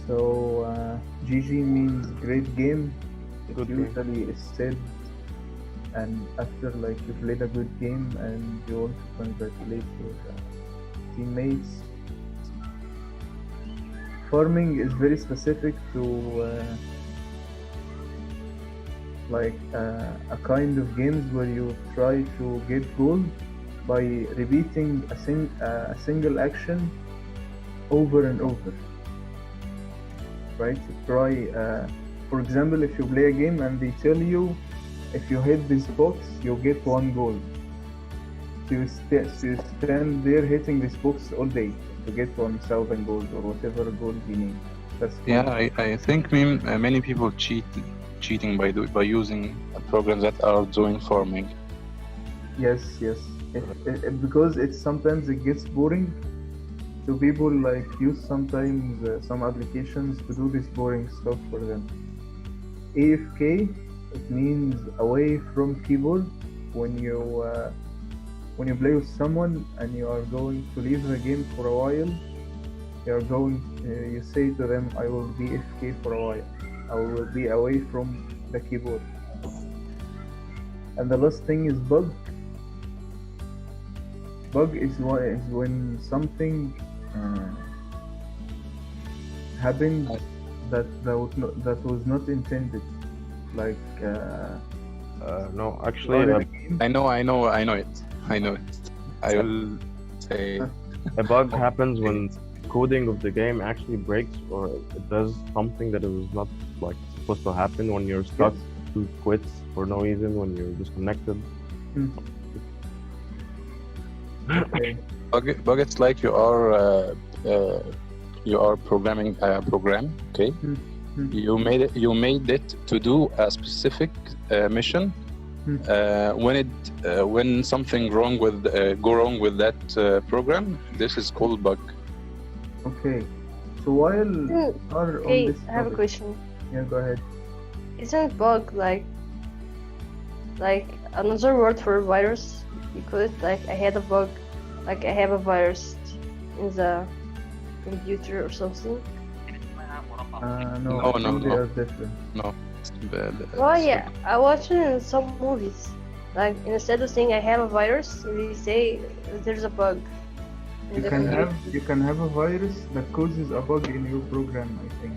Speaker 1: So GG means great game. It
Speaker 2: Good game.
Speaker 1: usually is said, and after like you played a good game and you want to congratulate your teammates. Farming is very specific to a kind of games where you try to get gold by repeating a single action over and over. Right? Try, for example, if you play a game and they tell you if you hit this box, you get 1 gold. So you stand there hitting this box all day to get 1,000 gold or whatever gold you need. That's
Speaker 5: Yeah, I think many people cheating by using programs that are doing farming.
Speaker 1: Yes. Because sometimes it gets boring. So people like use sometimes some applications to do this boring stuff for them. AFK, it means away from keyboard. When you play with someone and you are going to leave the game for a while, you say to them, I will be AFK for a while. I will be away from the keyboard. And the last thing is bug. Bug is when something happened that was not intended. Like
Speaker 2: No, actually,
Speaker 1: you are in a game.
Speaker 5: I know it. I will say
Speaker 2: a bug happens when coding of the game actually breaks, or it does something that it was not like supposed to happen when you're stuck to quits for no reason, when you're disconnected.
Speaker 1: Okay.
Speaker 5: bug. It's like you are programming a program. Okay, you made it to do a specific mission. When something go wrong with that program, this is called bug.
Speaker 1: Okay. So while are on
Speaker 6: Hey,
Speaker 1: this
Speaker 6: I have a
Speaker 1: topic-
Speaker 6: question.
Speaker 1: Yeah, go ahead.
Speaker 6: Isn't bug like another word for virus? Because like I had a bug, like I have a virus in the computer or something.
Speaker 1: No,
Speaker 5: No,
Speaker 1: I think
Speaker 5: no,
Speaker 1: they
Speaker 5: no.
Speaker 1: are different.
Speaker 6: Well, yeah, I watched it in some movies. Like instead of saying I have a virus, they say there's a bug. in
Speaker 1: You
Speaker 6: the
Speaker 1: can
Speaker 6: computer.
Speaker 1: have a virus that causes a bug in your program, I think.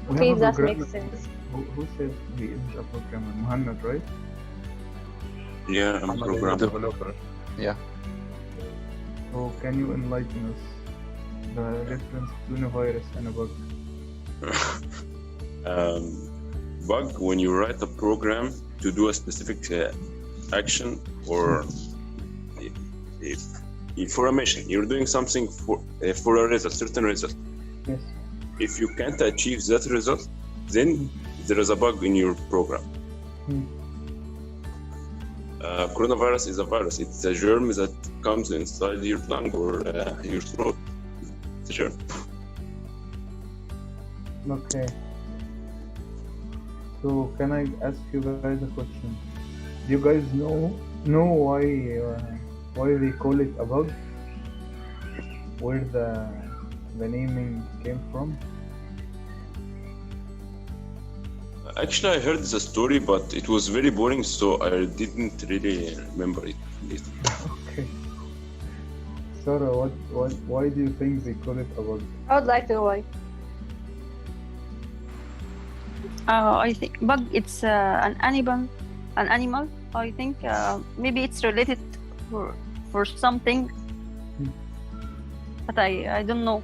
Speaker 1: We
Speaker 6: Okay,
Speaker 1: have a
Speaker 6: that
Speaker 1: programmer-
Speaker 6: makes sense.
Speaker 1: Who said he is a programmer? Muhammad, right?
Speaker 3: Yeah, I'm
Speaker 5: I'm a
Speaker 3: programmer.
Speaker 5: developer. Yeah.
Speaker 1: So can you enlighten us? the difference between a virus and a bug?
Speaker 3: Bug, when you write a program to do a specific action, or if for a mission, you're doing something for a result, certain result.
Speaker 1: Yes.
Speaker 3: If you can't achieve that result, then there is a bug in your program. Coronavirus is a virus. It's a germ that comes inside your tongue or your throat. It's a germ.
Speaker 1: Okay. So can I ask you guys a question? Do you guys know why they call it a bug? Where the naming came from?
Speaker 3: Actually, I heard the story, but it was very boring, so I didn't really remember it.
Speaker 1: Okay. Sarah, why do you think they call it a bug?
Speaker 6: I would like to know why.
Speaker 4: I think bug. It's an animal. I think maybe it's related for something, but I don't know.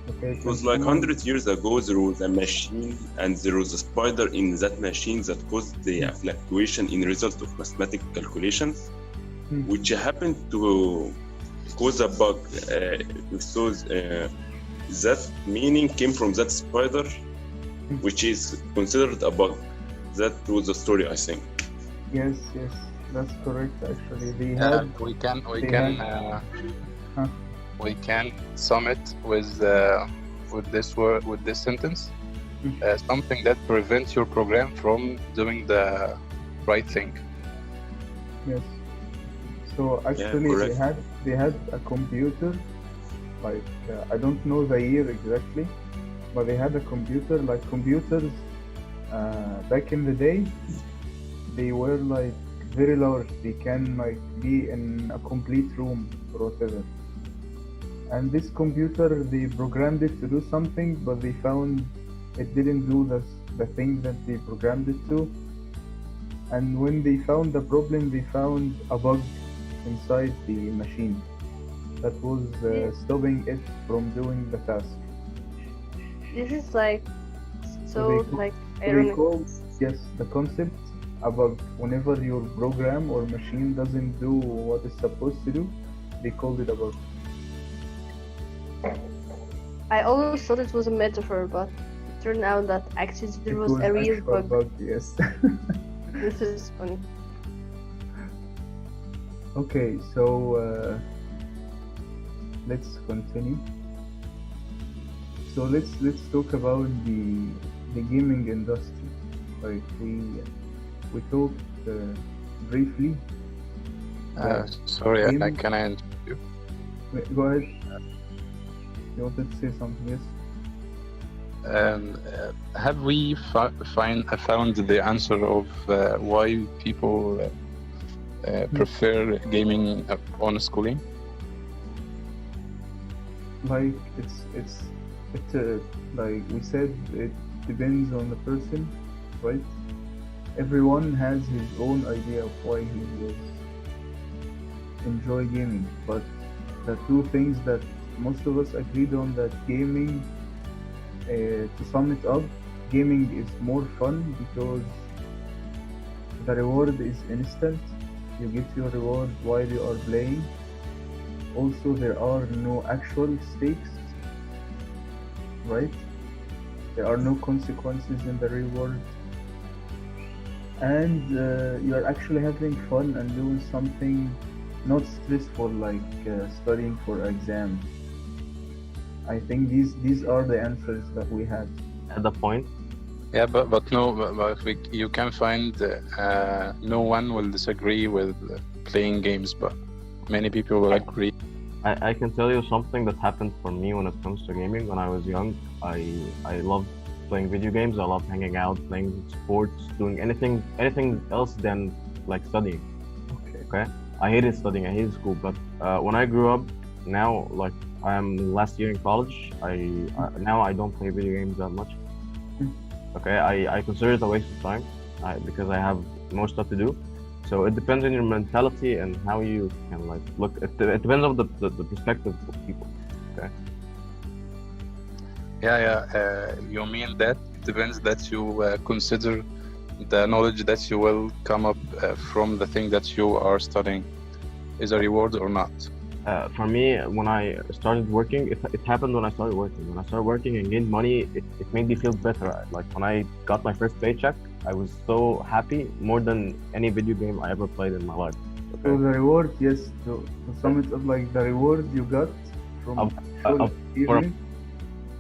Speaker 1: Okay.
Speaker 3: It was like 100 years ago. There was a machine, and there was a spider in that machine that caused the fluctuation in result of mathematical calculations, which happened to cause a bug. So that meaning came from that spider, which is considered a bug. That was the story, I think.
Speaker 1: Yes, that's correct. Actually, they
Speaker 5: we can sum it with this word, with this sentence. Something that prevents your program from doing the right thing.
Speaker 1: Yes. So actually, they had a computer. Like I don't know the year exactly, but they had a computer. Like computers back in the day, they were like very large. They can like be in a complete room or whatever. And this computer, they programmed it to do something, but they found it didn't do the thing that they programmed it to. And when they found the problem, they found a bug inside the machine that was stopping it from doing the task.
Speaker 6: This is like so like
Speaker 1: they call the concept a bug. Whenever your program or machine doesn't do what it's supposed to do, they called it a bug.
Speaker 6: I always thought it was a metaphor, but it turned out that actually there was a real bug.
Speaker 1: Yes.
Speaker 6: This is funny.
Speaker 1: Okay, so let's continue. So let's talk about the gaming industry. Like we talked briefly.
Speaker 5: Sorry, can I interrupt you?
Speaker 1: Go ahead. You wanted to say something, yes?
Speaker 5: Have we found the answer of why people prefer gaming on schooling?
Speaker 1: Like it's like we said, it depends on the person, right? Everyone has his own idea of why he enjoy gaming, but the two things that most of us agreed on, that gaming, to sum it up, gaming is more fun because the reward is instant. You get your reward while you are playing. Also, there are no actual stakes, right? There are no consequences in the real world. And you are actually having fun and doing something not stressful like studying for exam. I think these are the answers that we had
Speaker 2: at the point.
Speaker 5: Yeah, but you can find no one will disagree with playing games, but many people will agree.
Speaker 2: I can tell you something that happened for me when it comes to gaming. When I was young, I loved playing video games. I loved hanging out, playing sports, doing anything else than like studying. Okay. I hated studying. I hated school. But when I grew up, now like I'm last year in college, now I don't play video games that much. Okay, I consider it a waste of time because I have more stuff to do. So it depends on your mentality and how you can like look. It depends on the perspective of people. Okay.
Speaker 5: You mean that depends that you consider the knowledge that you will come up from the thing that you are studying is a reward or not.
Speaker 2: For me, when I started working, it happened when I started working. When I started working and gained money, it made me feel better. Like when I got my first paycheck, I was so happy, more than any video game I ever played in my life.
Speaker 1: So the reward, yes, to sum it up, like the reward you got from actual achievement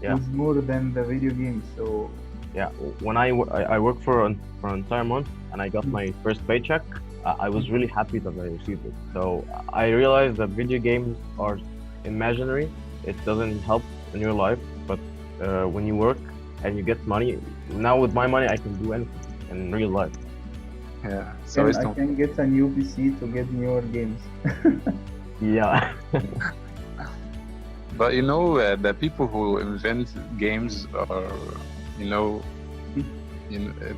Speaker 2: yeah.
Speaker 1: was more than the video game. So
Speaker 2: yeah, when I worked for an entire month and I got my first paycheck, I was really happy that I received it. So I realized that video games are imaginary. It doesn't help in your life, but when you work and you get money, now with my money I can do anything in real life.
Speaker 5: Yeah, so
Speaker 1: I can get a new PC to get newer games.
Speaker 2: Yeah.
Speaker 5: But you know, the people who invent games are,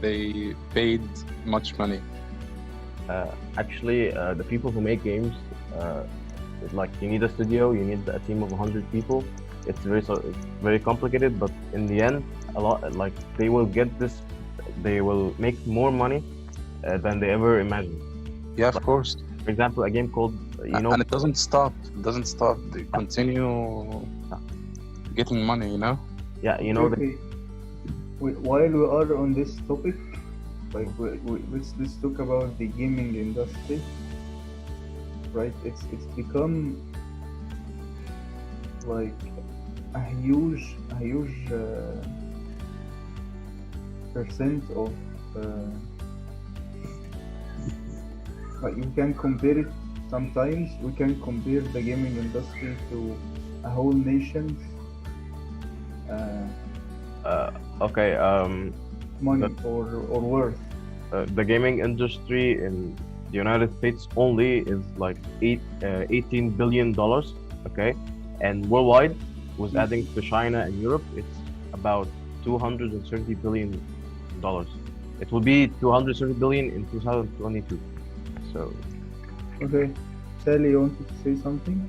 Speaker 5: they paid much money.
Speaker 2: Actually, the people who make games, like you need a studio, you need a team of 100 people. It's very complicated, but in the end, they will get this. They will make more money than they ever imagined.
Speaker 5: Yeah, of course.
Speaker 2: For example, a game called
Speaker 5: and it doesn't stop. They continue getting money.
Speaker 2: Yeah,
Speaker 1: Okay. While we are on this topic, like let's talk about the gaming industry. Right, it's become like a huge percent of like you can compare it. Sometimes we can compare the gaming industry to a whole nation's money or worth.
Speaker 2: The gaming industry in the United States only is like $18 billion, okay? And worldwide, was adding to China and Europe, it's about $230 billion. It will be $230 billion in 2022. So.
Speaker 1: Okay, Sally, you wanted to say something?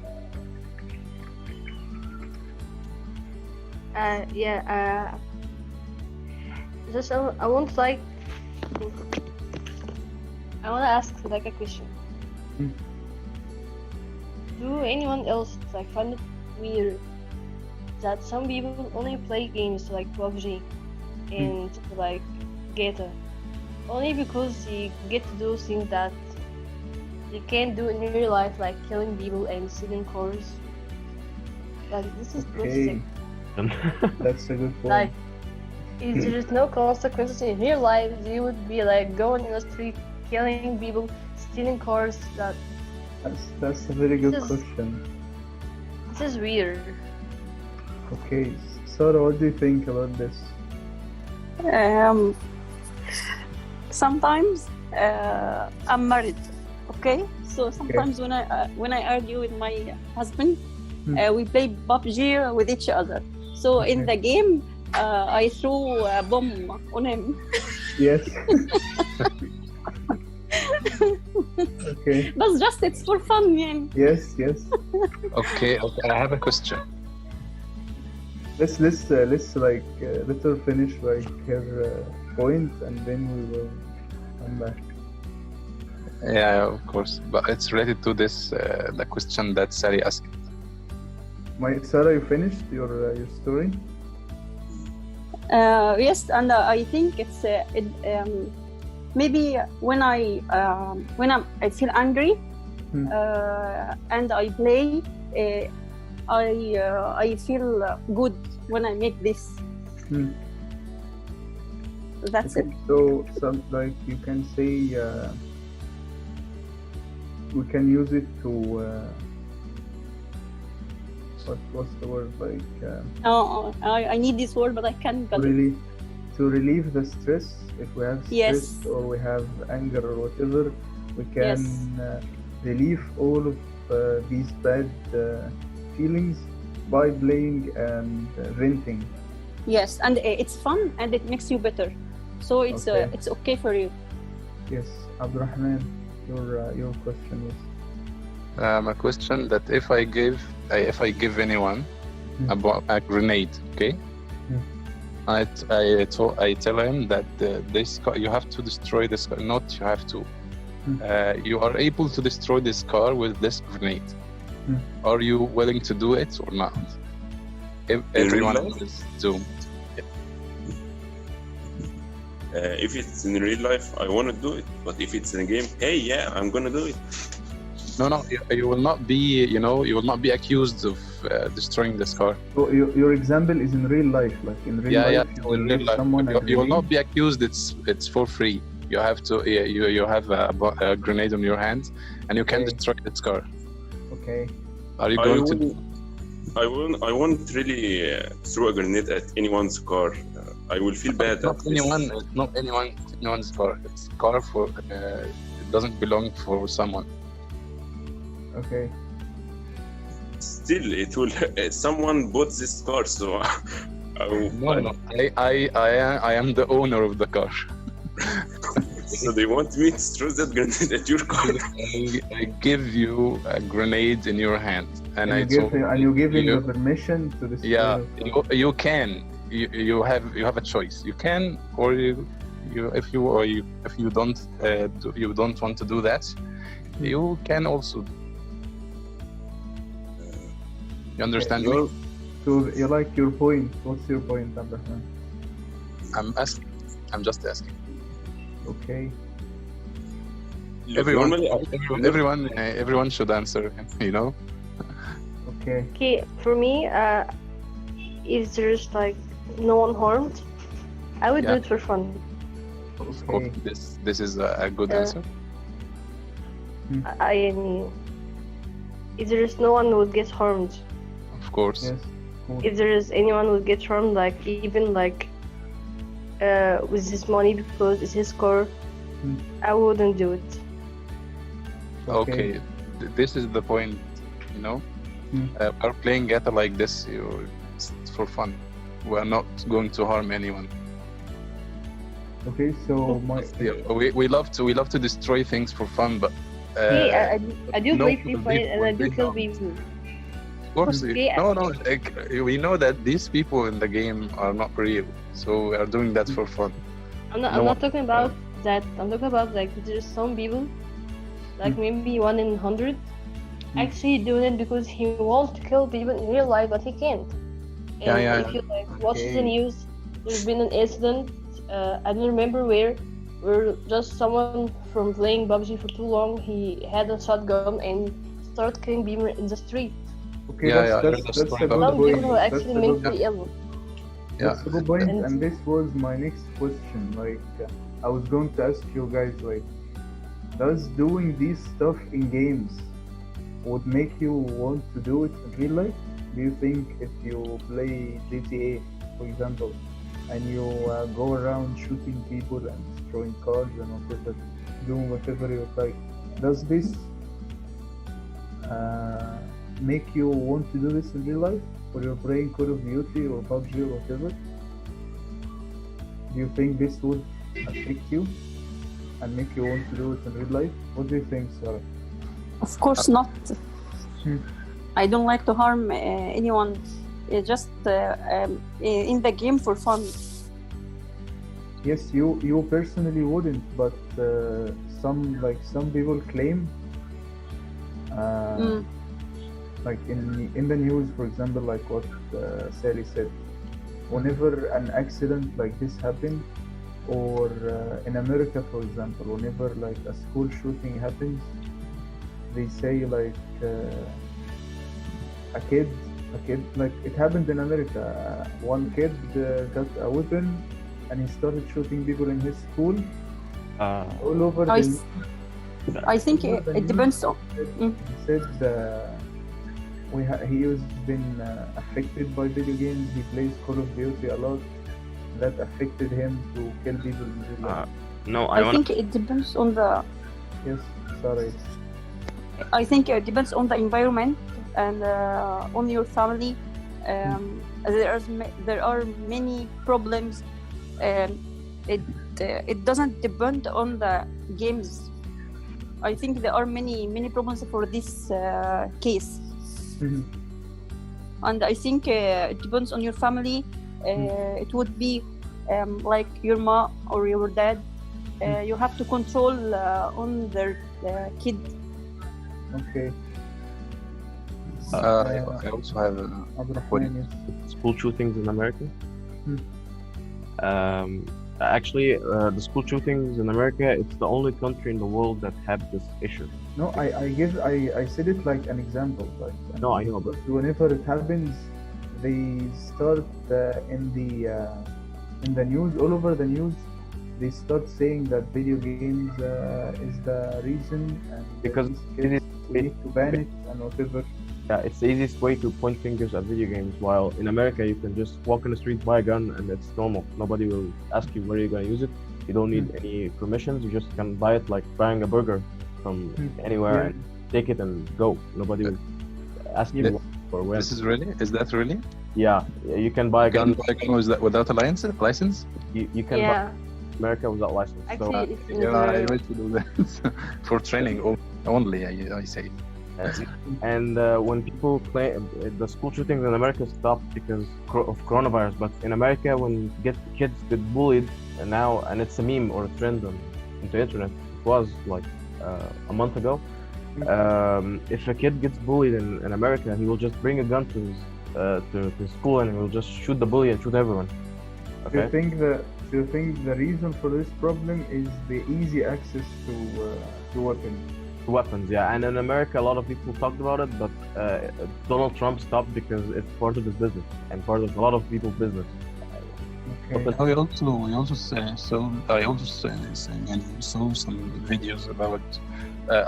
Speaker 6: Just I want to ask like a question. Do anyone else like find it weird that some people only play games like PUBG and like GTA only because you get to do things that you can't do in real life, like killing people and stealing cars? Like this is
Speaker 1: Okay. That's a good point.
Speaker 6: like if there is no consequences in real life, you would be like going in the street, killing people, stealing cars.
Speaker 1: That's a very good
Speaker 6: This is-
Speaker 1: question.
Speaker 6: This is weird.
Speaker 1: Okay, Sarah, what do you think about this?
Speaker 4: Sometimes I'm married, okay? So sometimes when I argue with my husband, we play PUBG with each other. So in the game, I threw a bomb on him.
Speaker 1: Yes. Okay.
Speaker 4: But it's for fun, yeah.
Speaker 1: Yes.
Speaker 5: Okay. I have a question.
Speaker 1: Let's like let her finish like her point, and then we will come back.
Speaker 5: Yeah, of course. But it's related to this the question that Sally asked.
Speaker 1: Sarah, you finished your story?
Speaker 4: Yes, and I think it's maybe when I feel angry and I play, I feel good when I make this. That's
Speaker 1: Okay,
Speaker 4: it.
Speaker 1: So like you can say we can use it to what's the word, like
Speaker 4: I need this word, but I can't get it.
Speaker 1: really to relieve the stress. If we have stress
Speaker 4: Yes.
Speaker 1: or we have anger or whatever, we can relieve all of these bad feelings by playing and venting.
Speaker 4: Yes, and it's fun and it makes you better. So it's
Speaker 1: Okay.
Speaker 4: it's okay for you.
Speaker 1: Yes, Abdurrahman. Your question was.
Speaker 5: A question that if I give anyone a grenade, okay, I tell him that this car, you have to destroy this car. Not you have to. You are able to destroy this car with this grenade. Are you willing to do it or not? If everyone is doomed.
Speaker 3: If it's in real life, I want to do it. But if it's in a game, hey, yeah, I'm gonna do it.
Speaker 5: No, you will not be, you will not be accused of destroying this car.
Speaker 1: So your example is in real life, like in real life.
Speaker 5: Yeah, in real life. You will not be accused. It's for free. You have to. You have a grenade on your hand, and you can destroy this car.
Speaker 1: Okay.
Speaker 5: Are you going to?
Speaker 3: I won't really throw a grenade at anyone's car. I will feel bad.
Speaker 5: Not anyone's car. It's a car for. It doesn't belong for someone.
Speaker 1: Okay.
Speaker 3: Still, it will. Someone bought this car, so.
Speaker 5: No. I am the owner of the car.
Speaker 3: So they want me to throw that grenade at your car?
Speaker 5: I give you a grenade in your hand, and
Speaker 1: you give him the permission to destroy.
Speaker 5: Yeah, you can. You have a choice. You can, or if you don't want to do that, you can also. You understand me?
Speaker 1: So you like your point. What's your point, Abraham?
Speaker 5: I'm asking. I'm just asking.
Speaker 1: Okay.
Speaker 5: Everyone should answer him,
Speaker 1: Okay.
Speaker 6: Okay, for me, if there's like no one harmed, I would do it for fun.
Speaker 5: Okay. This is a good answer.
Speaker 6: If there is no one who would get harmed.
Speaker 5: Of course.
Speaker 1: Yes. Cool.
Speaker 6: If there is anyone who would get harmed, like even like with his money because it's his car, I wouldn't do it.
Speaker 5: Okay. This is the point, we're playing GATA like this, it's for fun. We're not going to harm anyone.
Speaker 1: Okay, so
Speaker 5: we love to destroy things for fun, but
Speaker 6: I do play Free Fire and I do kill people.
Speaker 5: Of course, we know that these people in the game are not real, so we are doing that for fun.
Speaker 6: I'm not talking about that. I'm talking about like there's some people, like maybe 1 in 100, actually doing it because he wants to kill people in real life, but he can't. And if you watch the news, there's been an incident. I don't remember where just someone from playing PUBG for too long, he had a shotgun and started killing people in the street.
Speaker 1: Okay, that's a good point.
Speaker 6: Some people were actually mentally ill.
Speaker 1: That's a good point, and this was my next question. Like, I was going to ask you guys, like, does doing this stuff in games would make you want to do it in real life? Do you think if you play GTA, for example, and you go around shooting people and destroying cars and whatever, doing whatever you like, does this make you want to do this in real life? Or you're playing Call of Duty or PUBG or whatever? Do you think this would affect you and make you want to do it in real life? What do you think, Sarah?
Speaker 4: Of course not. I don't like to harm anyone. Just in the game for fun.
Speaker 1: Yes, you personally wouldn't, but some people claim, like in the news, for example, like what Sally said, whenever an accident like this happens, or in America, for example, whenever like a school shooting happens, they say like a kid, like it happened in America. One kid got a weapon and he started shooting people in his school all over
Speaker 4: I think it depends on.
Speaker 1: He said he has been affected by video games. He plays Call of Duty a lot. That affected him to kill people in real life.
Speaker 2: No,
Speaker 4: I think it depends on the.
Speaker 1: Yes, sorry.
Speaker 4: I think it depends on the environment and on your family. There are many problems. It doesn't depend on the games. I think there are many problems for this case,
Speaker 1: Mhm.
Speaker 4: and I think it depends on your family. It would be like your mom or your dad. You have to control on their kid.
Speaker 1: Okay.
Speaker 5: I also have
Speaker 1: Abdurrahman, yes.
Speaker 2: School shootings in America.
Speaker 1: Hmm.
Speaker 2: Actually, the school shootings in America, it's the only country in the world that have this issue.
Speaker 1: No, I said it like an example. Like,
Speaker 2: No, I know, but
Speaker 1: whenever it happens, they start in the news, all over the news. They start saying that video games is the reason, and
Speaker 2: Because
Speaker 1: these kids, we need to ban it and whatever.
Speaker 2: yeah, it's the easiest way to point fingers at video games. While in America, you can just walk in the street, buy a gun, and it's normal. Nobody will ask you where you're going to use it. You don't need any permissions. You just can buy it like buying a burger from anywhere
Speaker 1: Yeah.
Speaker 2: and take it and go. Nobody will ask you or when.
Speaker 5: This is really? Is that really?
Speaker 2: Yeah, you can buy a
Speaker 5: Can
Speaker 2: gun.
Speaker 5: you buy a gun without a license?
Speaker 2: You can buy
Speaker 4: Yeah,
Speaker 2: America without license. So
Speaker 4: actually, it's in
Speaker 5: Yeah, I
Speaker 4: the,
Speaker 5: need to do that for training only. I say.
Speaker 2: and when people claim the school shootings in America stopped because of coronavirus, but in America, when kids get bullied now, and it's a meme or a trend on the internet, it was like a month ago. If a kid gets bullied in America, he will just bring a gun to school and he will just shoot the bully and shoot everyone.
Speaker 1: Do
Speaker 2: Okay.
Speaker 1: you think the reason for this problem is the easy access to weapons?
Speaker 2: Weapons, yeah. And in America, a lot of people talked about it, but Donald Trump stopped because it's part of his business and part of a lot of people's business.
Speaker 1: Okay.
Speaker 5: I also saw some videos about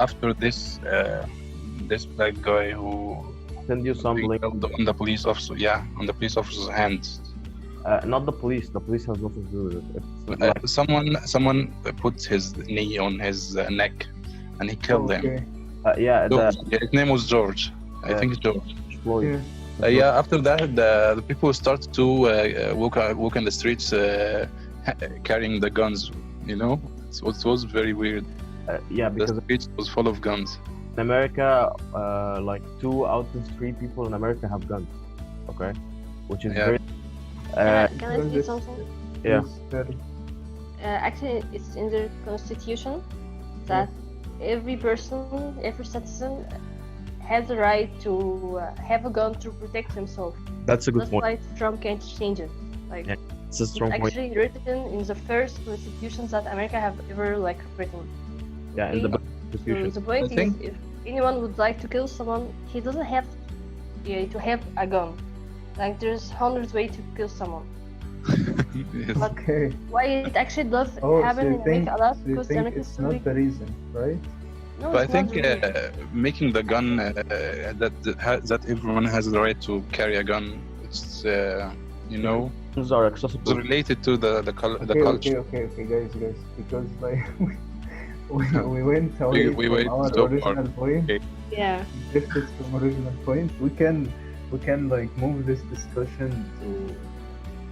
Speaker 5: after this black guy who
Speaker 2: Send you some link.
Speaker 5: on the police officer, on the police officer's hands.
Speaker 2: Not the police. The police has nothing to do with it. It's like,
Speaker 5: Someone put his knee on his neck, and he killed him.
Speaker 1: Okay.
Speaker 2: yeah,
Speaker 5: George. His name was George. I think it's George.
Speaker 2: Floyd.
Speaker 1: Yeah.
Speaker 5: After that, the people started to walk in the streets carrying the guns. You know, so it was very weird.
Speaker 2: Yeah,
Speaker 5: The
Speaker 2: because
Speaker 5: streets was full of guns.
Speaker 2: in America, like 2 out of 3 people in America have guns. Okay, which is
Speaker 5: Yeah.
Speaker 2: very.
Speaker 6: Can I say something?
Speaker 2: Yeah.
Speaker 1: Yes, very.
Speaker 6: Actually, it's in the constitution that every person, every citizen has the right to have a gun to protect himself.
Speaker 2: That's a good
Speaker 6: That's
Speaker 2: point.
Speaker 6: why Trump can't change it. Like,
Speaker 2: It's a
Speaker 6: it's
Speaker 2: strong point.
Speaker 6: actually written in the first constitutions that America have ever written.
Speaker 2: Yeah, in the
Speaker 6: Okay?
Speaker 2: Constitution.
Speaker 6: So the point
Speaker 5: I think-
Speaker 6: is, if anyone would like to kill someone, he doesn't have to have a gun. Like, there's hundreds ways to kill someone.
Speaker 5: Yes.
Speaker 6: But
Speaker 1: Okay.
Speaker 6: why it actually does
Speaker 1: Oh,
Speaker 6: happen
Speaker 1: so you
Speaker 6: in
Speaker 1: think,
Speaker 6: America a lot?
Speaker 1: so you
Speaker 6: Because
Speaker 1: think
Speaker 6: America is
Speaker 1: it's
Speaker 6: so
Speaker 1: not
Speaker 6: big.
Speaker 1: the reason, right?
Speaker 6: No,
Speaker 5: But I
Speaker 6: it's
Speaker 5: think
Speaker 6: not really.
Speaker 5: making the gun that everyone has the right to carry a gun. It's you know,
Speaker 2: Guns are
Speaker 5: it's
Speaker 2: accessible.
Speaker 5: related to the culture.
Speaker 1: Okay, guys, because like we went away
Speaker 5: we
Speaker 1: from
Speaker 5: went
Speaker 1: our
Speaker 5: so
Speaker 1: original
Speaker 5: far.
Speaker 1: point,
Speaker 5: Okay.
Speaker 6: Yeah.
Speaker 1: drifted from original point. We can like move this discussion to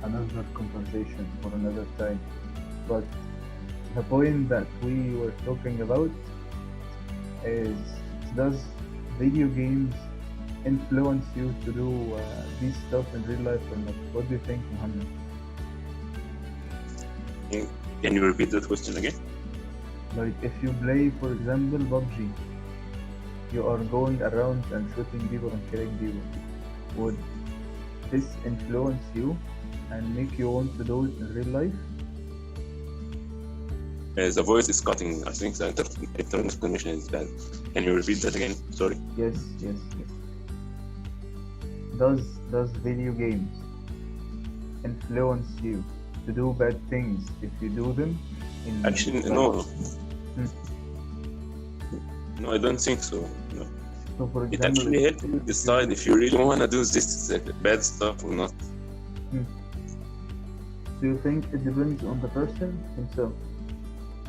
Speaker 1: another conversation for another time. But the point that we were talking about is, does video games influence you to do this stuff in real life or not? What do you think, Muhammad?
Speaker 3: Can you repeat that question again?
Speaker 1: Like if you play, for example, PUBG, you are going around and shooting people and killing people. Would this influence you and make you want to do it in real life?
Speaker 3: The voice is cutting. I think the internet connection is bad. Can you repeat that again? Sorry.
Speaker 1: Yes. Does video games influence you to do bad things if you do them?
Speaker 3: Actually, no. No, I don't think so. No.
Speaker 1: So for
Speaker 3: It
Speaker 1: example,
Speaker 3: actually helps you decide if you really want to do this bad stuff or not.
Speaker 1: do you think it depends on the person himself?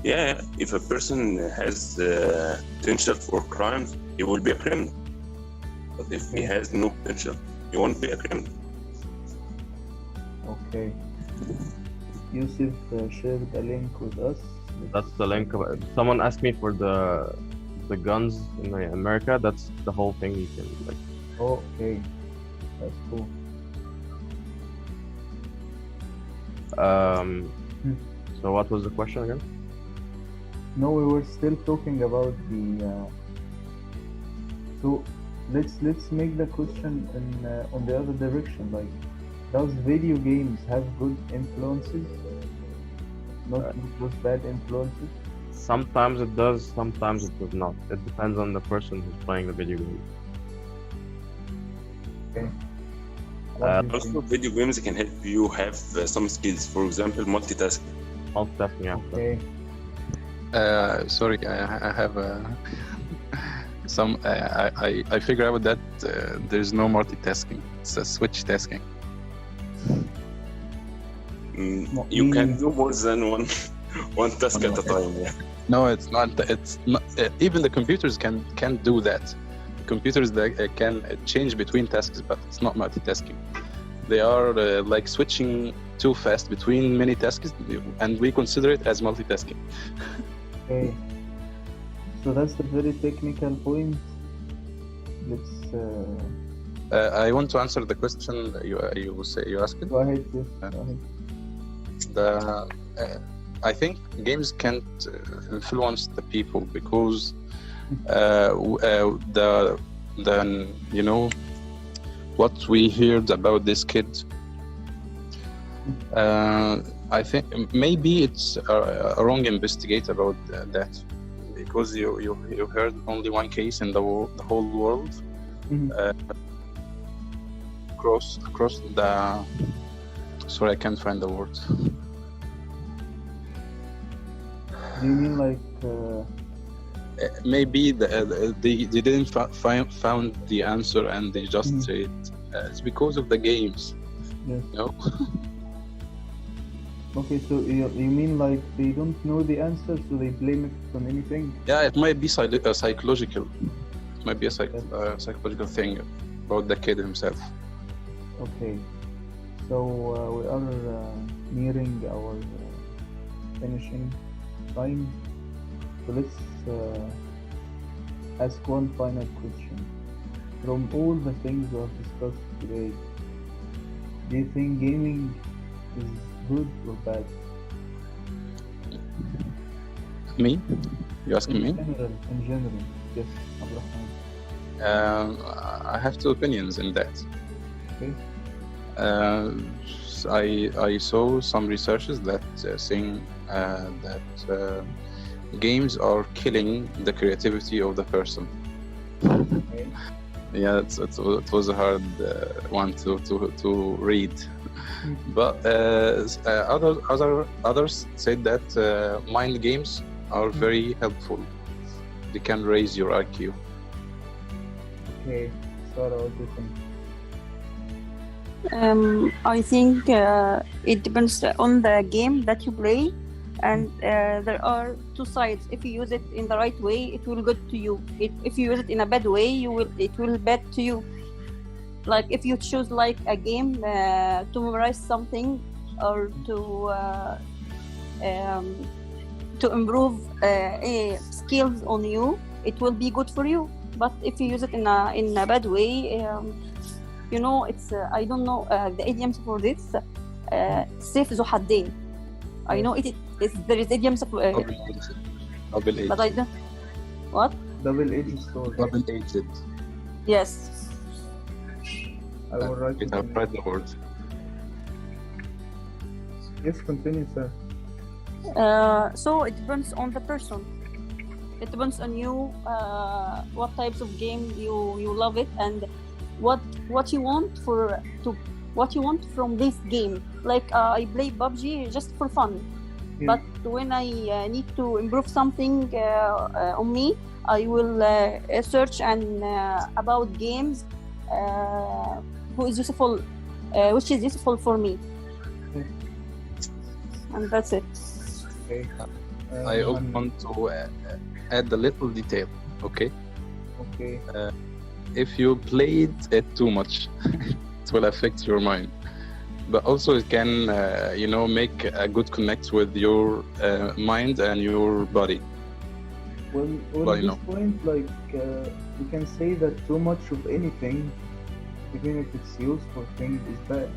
Speaker 3: Yeah, if a person has potential for crimes, he will be a criminal. But if he has no potential, he won't be a criminal.
Speaker 1: Okay. Yusuf shared a link with us.
Speaker 2: That's the link. Someone asked me for the the guns in America, that's the whole thing. You can like.
Speaker 1: Oh, okay. That's cool.
Speaker 2: So what was the question again?
Speaker 1: No, we were still talking about the. So let's make the question in on the other direction. Like, does video games have good influences? Not just bad influences.
Speaker 2: Sometimes it does, sometimes it does not. It depends on the person who's playing the video game.
Speaker 1: Okay. What do you
Speaker 3: Also,
Speaker 1: think?
Speaker 3: video games can help you have some skills. For example, multitasking.
Speaker 2: Multitasking, yeah.
Speaker 1: Okay.
Speaker 5: Sorry, I have some. I figure out that there's no multitasking. It's a switch tasking.
Speaker 3: You can do more than one task at a time. Yeah.
Speaker 5: No, it's not. It's not. Even the computers can do that. The computers that can change between tasks, but it's not multitasking. They are like switching too fast between many tasks, and we consider it as multitasking.
Speaker 1: Okay. So that's the very technical point. Let's
Speaker 5: I want to answer the question you asked.
Speaker 1: go ahead. Yes, go ahead.
Speaker 5: I think games can't influence the people because the you know what we heard about this kid. I think maybe it's a wrong investigate about that because you heard only one case in the whole world. Across the sorry, I can't find the word.
Speaker 1: Do you mean like
Speaker 5: Maybe they didn't found the answer and they just said it's because of the games.
Speaker 1: yes?
Speaker 5: No.
Speaker 1: Okay, so you mean like they don't know the answer, so they blame it on anything?
Speaker 5: Yeah, it might be psychological. It might be a psychological thing about the kid himself.
Speaker 1: Okay, so we are nearing our finishing time. So let's ask one final question. From all the things we have discussed today, do you think gaming is good or bad?
Speaker 5: Me? You asking me?
Speaker 1: In general, yes, Abdurrahman.
Speaker 5: I have two opinions in that.
Speaker 1: Okay.
Speaker 5: I saw some researches that saying that games are killing the creativity of the person.
Speaker 1: Okay.
Speaker 5: Yeah, it was a hard one to read, but others said that mind games are very helpful. They can raise your IQ.
Speaker 1: Okay, Sarah, what do you think?
Speaker 4: I think it depends on the game that you play, and there are two sides. If you use it in the right way, it will good to you. If you use it in a bad way, it will bad to you. Like if you choose like a game to memorize something or to improve skills on you, it will be good for you. But if you use it in a bad way, you know, it's I don't know the idioms for this. سيف ذو حدين. I know there is idioms for
Speaker 5: Double-edged.
Speaker 4: but I don't. What?
Speaker 1: Double-edged sword.
Speaker 5: Double-edged.
Speaker 4: Yes.
Speaker 1: I will write it.
Speaker 5: I've read the word.
Speaker 1: Yes, continue, sir.
Speaker 4: So it depends on the person. It depends on you, what types of game you love it, and what you want what you want from this game. Like I play PUBG just for fun, but when I need to improve something on me, I will search and about games which is useful for me, and that's it.
Speaker 1: Okay.
Speaker 5: I want to add a little detail. Okay.
Speaker 1: Okay.
Speaker 5: If you played it too much, it will affect your mind. But also it can, make a good connect with your mind and your body.
Speaker 1: Well, at this point, like we can say that too much of anything, even if it's useful thing, is bad.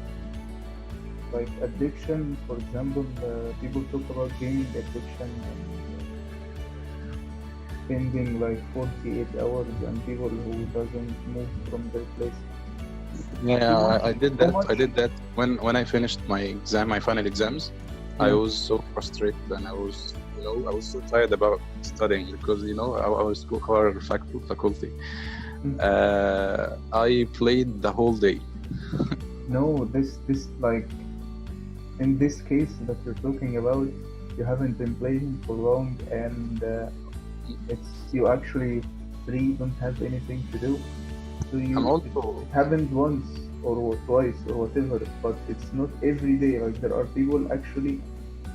Speaker 1: Like addiction, for example, people talk about gaming addiction and spending like 48 hours, and people who doesn't move from their place.
Speaker 5: Yeah, I did that.
Speaker 1: much-
Speaker 5: I did that when I finished my final exams. I
Speaker 1: Yeah.
Speaker 5: was so frustrated, and I was so tired about studying because I was our faculty. I played the whole day.
Speaker 1: No, this like in this case that you're talking about, you haven't been playing for long, and it's you actually free, don't have anything to do. So
Speaker 5: I'm also
Speaker 1: it happened once or twice or whatever, but it's not every day. Like there are people actually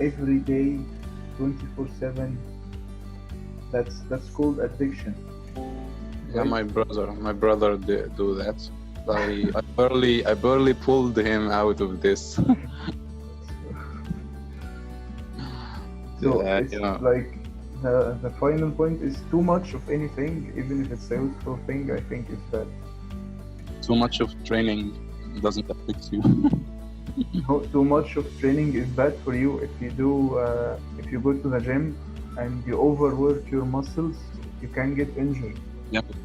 Speaker 1: every day, 24/7. That's called addiction.
Speaker 5: yeah, my brother do that. I barely pulled him out of this.
Speaker 1: So
Speaker 5: Yeah,
Speaker 1: it's like the final point is too much of anything, even if it's a useful thing, I think is bad.
Speaker 5: Too much of training doesn't affect you.
Speaker 1: Too much of training is bad for you. If you go to the gym and you overwork your muscles, you can get injured.
Speaker 5: Yeah, but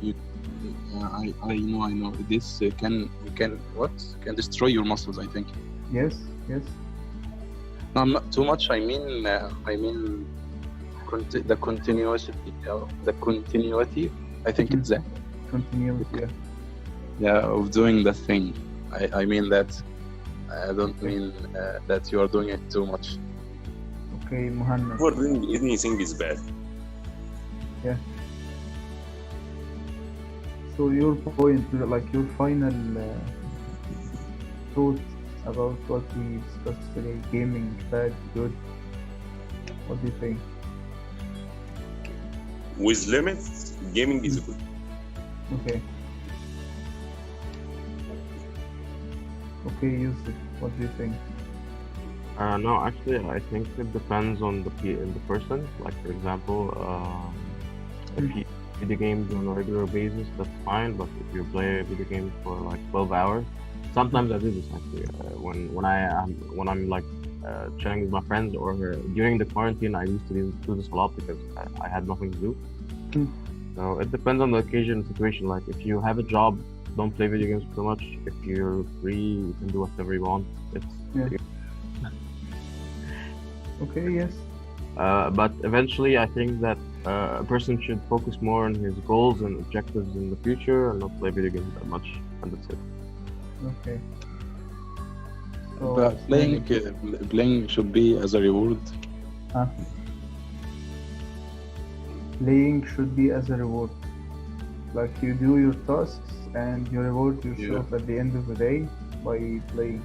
Speaker 5: I know. This can destroy your muscles, I think.
Speaker 1: Yes.
Speaker 5: No, I'm not too much. I mean the continuity. The continuity. I think it's that.
Speaker 1: Continuity. Yeah.
Speaker 5: Yeah, of doing the thing. I mean that. I don't mean that you are doing it too much.
Speaker 1: Okay, Muhammad.
Speaker 3: Overdoing anything is bad.
Speaker 1: So your point, like your final thoughts about what we discussed today, gaming, bad, good. What do you think?
Speaker 3: With limits, gaming is good.
Speaker 1: Okay. Okay, Yusuf, what do you think?
Speaker 2: No, actually, I think it depends on the person. Like, for example, if you play video games on a regular basis, that's fine. But if you play video games for like 12 hours, sometimes I do this actually. When I'm like chilling with my friends, or during the quarantine, I used to do this a lot because I had nothing to do. So it depends on the occasion and situation. Like, if you have a job, don't play video games too much. If you're free, you can do whatever you want.
Speaker 1: Okay, yes.
Speaker 2: But eventually, I think that a person should focus more on his goals and objectives in the future and not play video games that much, and that's it.
Speaker 1: Okay. So,
Speaker 5: But playing should be as a reward.
Speaker 1: Playing should be as a reward. Like you do your tasks and you reward yourself at the end of the day by playing.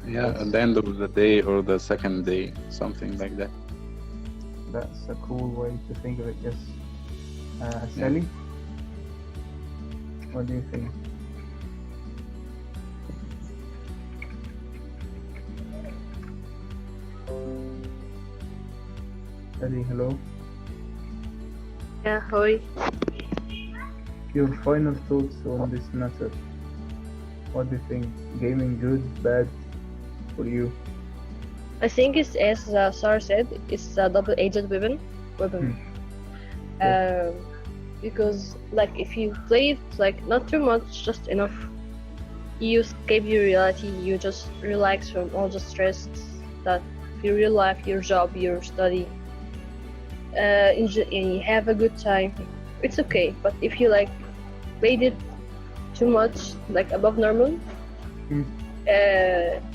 Speaker 5: Yeah, at the end of the day or the second day, something like that.
Speaker 1: That's a cool way to think of it, yes. Sally? What do you think? Sally, hello?
Speaker 6: Yeah, hi.
Speaker 1: Your final thoughts on this matter. What do you think? Gaming good, bad for you?
Speaker 6: I think it's, as Sarah said, it's a double-edged weapon. Because like if you play it like not too much, just enough, you escape your reality. You just relax from all the stress that your real life, your job, your study. And you have a good time. It's okay. But if you like played it too much, like above normal,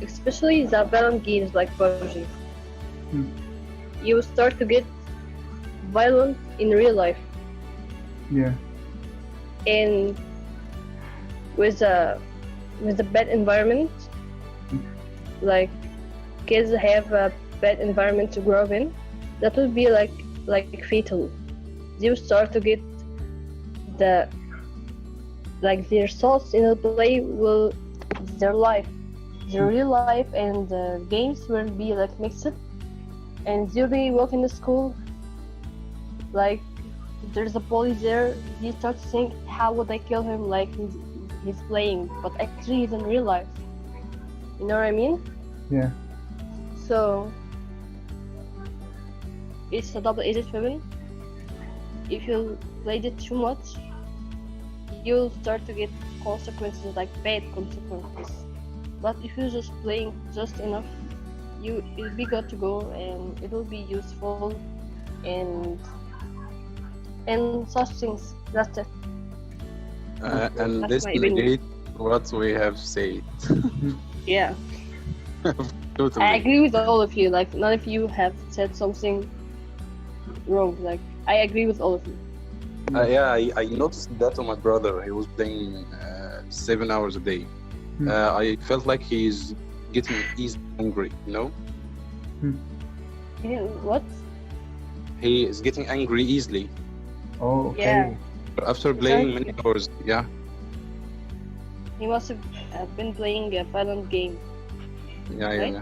Speaker 6: especially the violent games like PUBG, you start to get violent in real life.
Speaker 1: Yeah.
Speaker 6: And with a bad environment, like kids have a bad environment to grow up in, that would be like fatal. You start to get their thoughts in the play will their life, their real life, and the games will be like mixed, and you'll be walking to school like there's a bully there, he starts to think, how would I kill him? Like he's playing, but actually he's in real life. You know what I mean?
Speaker 1: Yeah.
Speaker 6: So it's a double-edged weapon. If you played it too much, you'll start to get consequences, like bad consequences. But if you're just playing just enough, it'll be good to go, and it will be useful and such things. That's it.
Speaker 5: And
Speaker 6: That's
Speaker 5: this
Speaker 6: my opinion.
Speaker 5: negates what we have said.
Speaker 6: Yeah,
Speaker 5: Totally.
Speaker 6: I agree with all of you. Like none of you have said something wrong. Like I agree with all of you.
Speaker 5: Yeah, I noticed that on my brother. He was playing 7 hours a day.
Speaker 1: Hmm.
Speaker 5: I felt like he's getting easily angry, you know?
Speaker 6: What?
Speaker 5: He is getting angry easily.
Speaker 1: Oh, okay.
Speaker 6: Yeah.
Speaker 5: After playing many hours, yeah.
Speaker 6: He must have been playing a violent game. Right?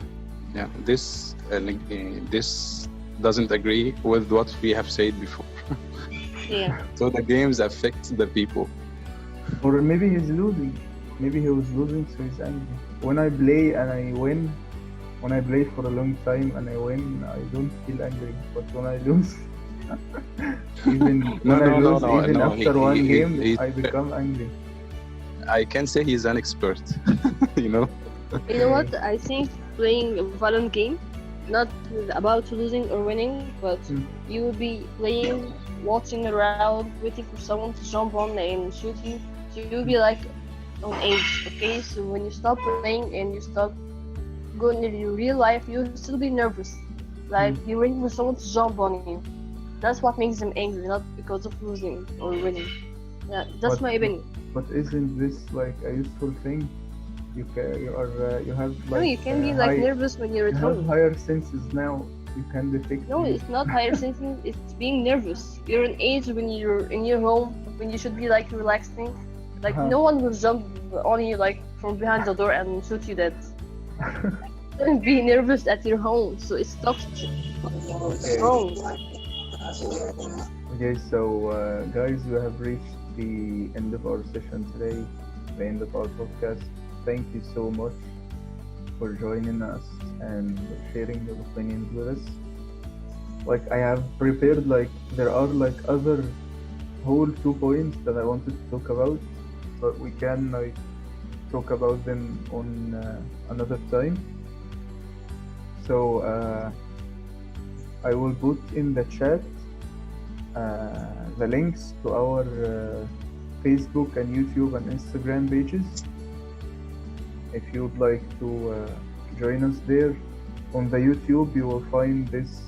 Speaker 5: Yeah. This doesn't agree with what we have said before.
Speaker 6: Yeah.
Speaker 5: So the games affect the people.
Speaker 1: Or maybe he's losing. Maybe he was losing, so he's angry. When I play and I win, when I play for a long time and I win, I don't feel angry. But when I lose, even after one game, I become angry.
Speaker 5: I can say he's an expert, you know?
Speaker 6: You know what? I think playing a violent game, not about losing or winning, but you will be playing, watching around, waiting for someone to jump on and shoot you. So you'll be like on edge, okay? So when you stop playing and you start going into your real life, you'll still be nervous. Like you're waiting for someone to jump on you. That's what makes them angry, not because of losing or winning. Yeah, that's my opinion.
Speaker 1: But isn't this like a useful thing? You have like.
Speaker 6: No, you can be like nervous when you're at
Speaker 1: You have
Speaker 6: home.
Speaker 1: higher senses now. You can detect.
Speaker 6: No, it's not higher sensing. It's being nervous. You're an age when you're in your home, when you should be like relaxing. Like no one will jump on you like from behind the door and shoot you dead. Don't be nervous at your home. So it stops. It's wrong.
Speaker 1: Okay, so guys, we have reached the end of our session today, the end of our podcast. Thank you so much for joining us and sharing your opinions with us. Like I have prepared, like there are like other whole 2 points that I wanted to talk about, but we can like talk about them on another time. So I will put in the chat the links to our Facebook and YouTube and Instagram pages. If you'd like to join us there, on the YouTube you will find this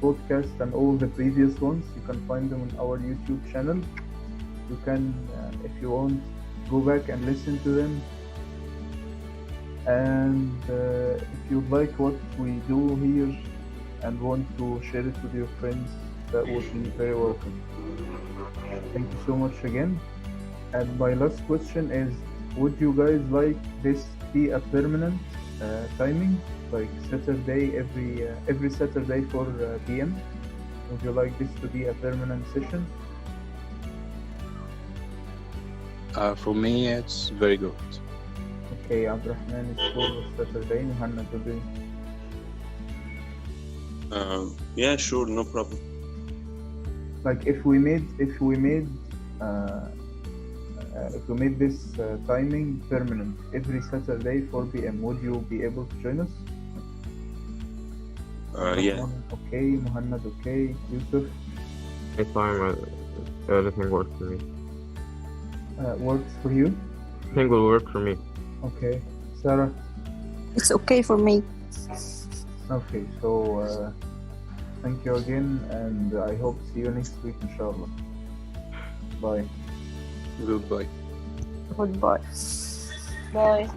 Speaker 1: podcast and all the previous ones. You can find them on our YouTube channel. You can, if you want, go back and listen to them. And if you like what we do here and want to share it with your friends, that would be very welcome. Thank you so much again. And my last question is, would you guys like this be a permanent timing, like Saturday, every Saturday 4 p.m.? Would you like this to be a permanent session?
Speaker 5: For me, it's very good.
Speaker 1: Okay, Abdurrahman is for Saturday. Muhammad will be.
Speaker 3: Yeah, sure, no problem.
Speaker 1: Like if we made this timing permanent every Saturday 4 p.m., would you be able to join us?
Speaker 3: Yeah.
Speaker 1: Okay, Muhammad, okay, Yusuf.
Speaker 2: Anytime, everything works for me.
Speaker 1: Works for you?
Speaker 2: I think will work for me.
Speaker 1: Okay, Sarah.
Speaker 4: It's okay for me.
Speaker 1: Okay, so thank you again, and I hope to see you next week, inshallah. Bye.
Speaker 5: Goodbye.
Speaker 4: Goodbye.
Speaker 6: Bye.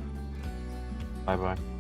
Speaker 2: Bye bye.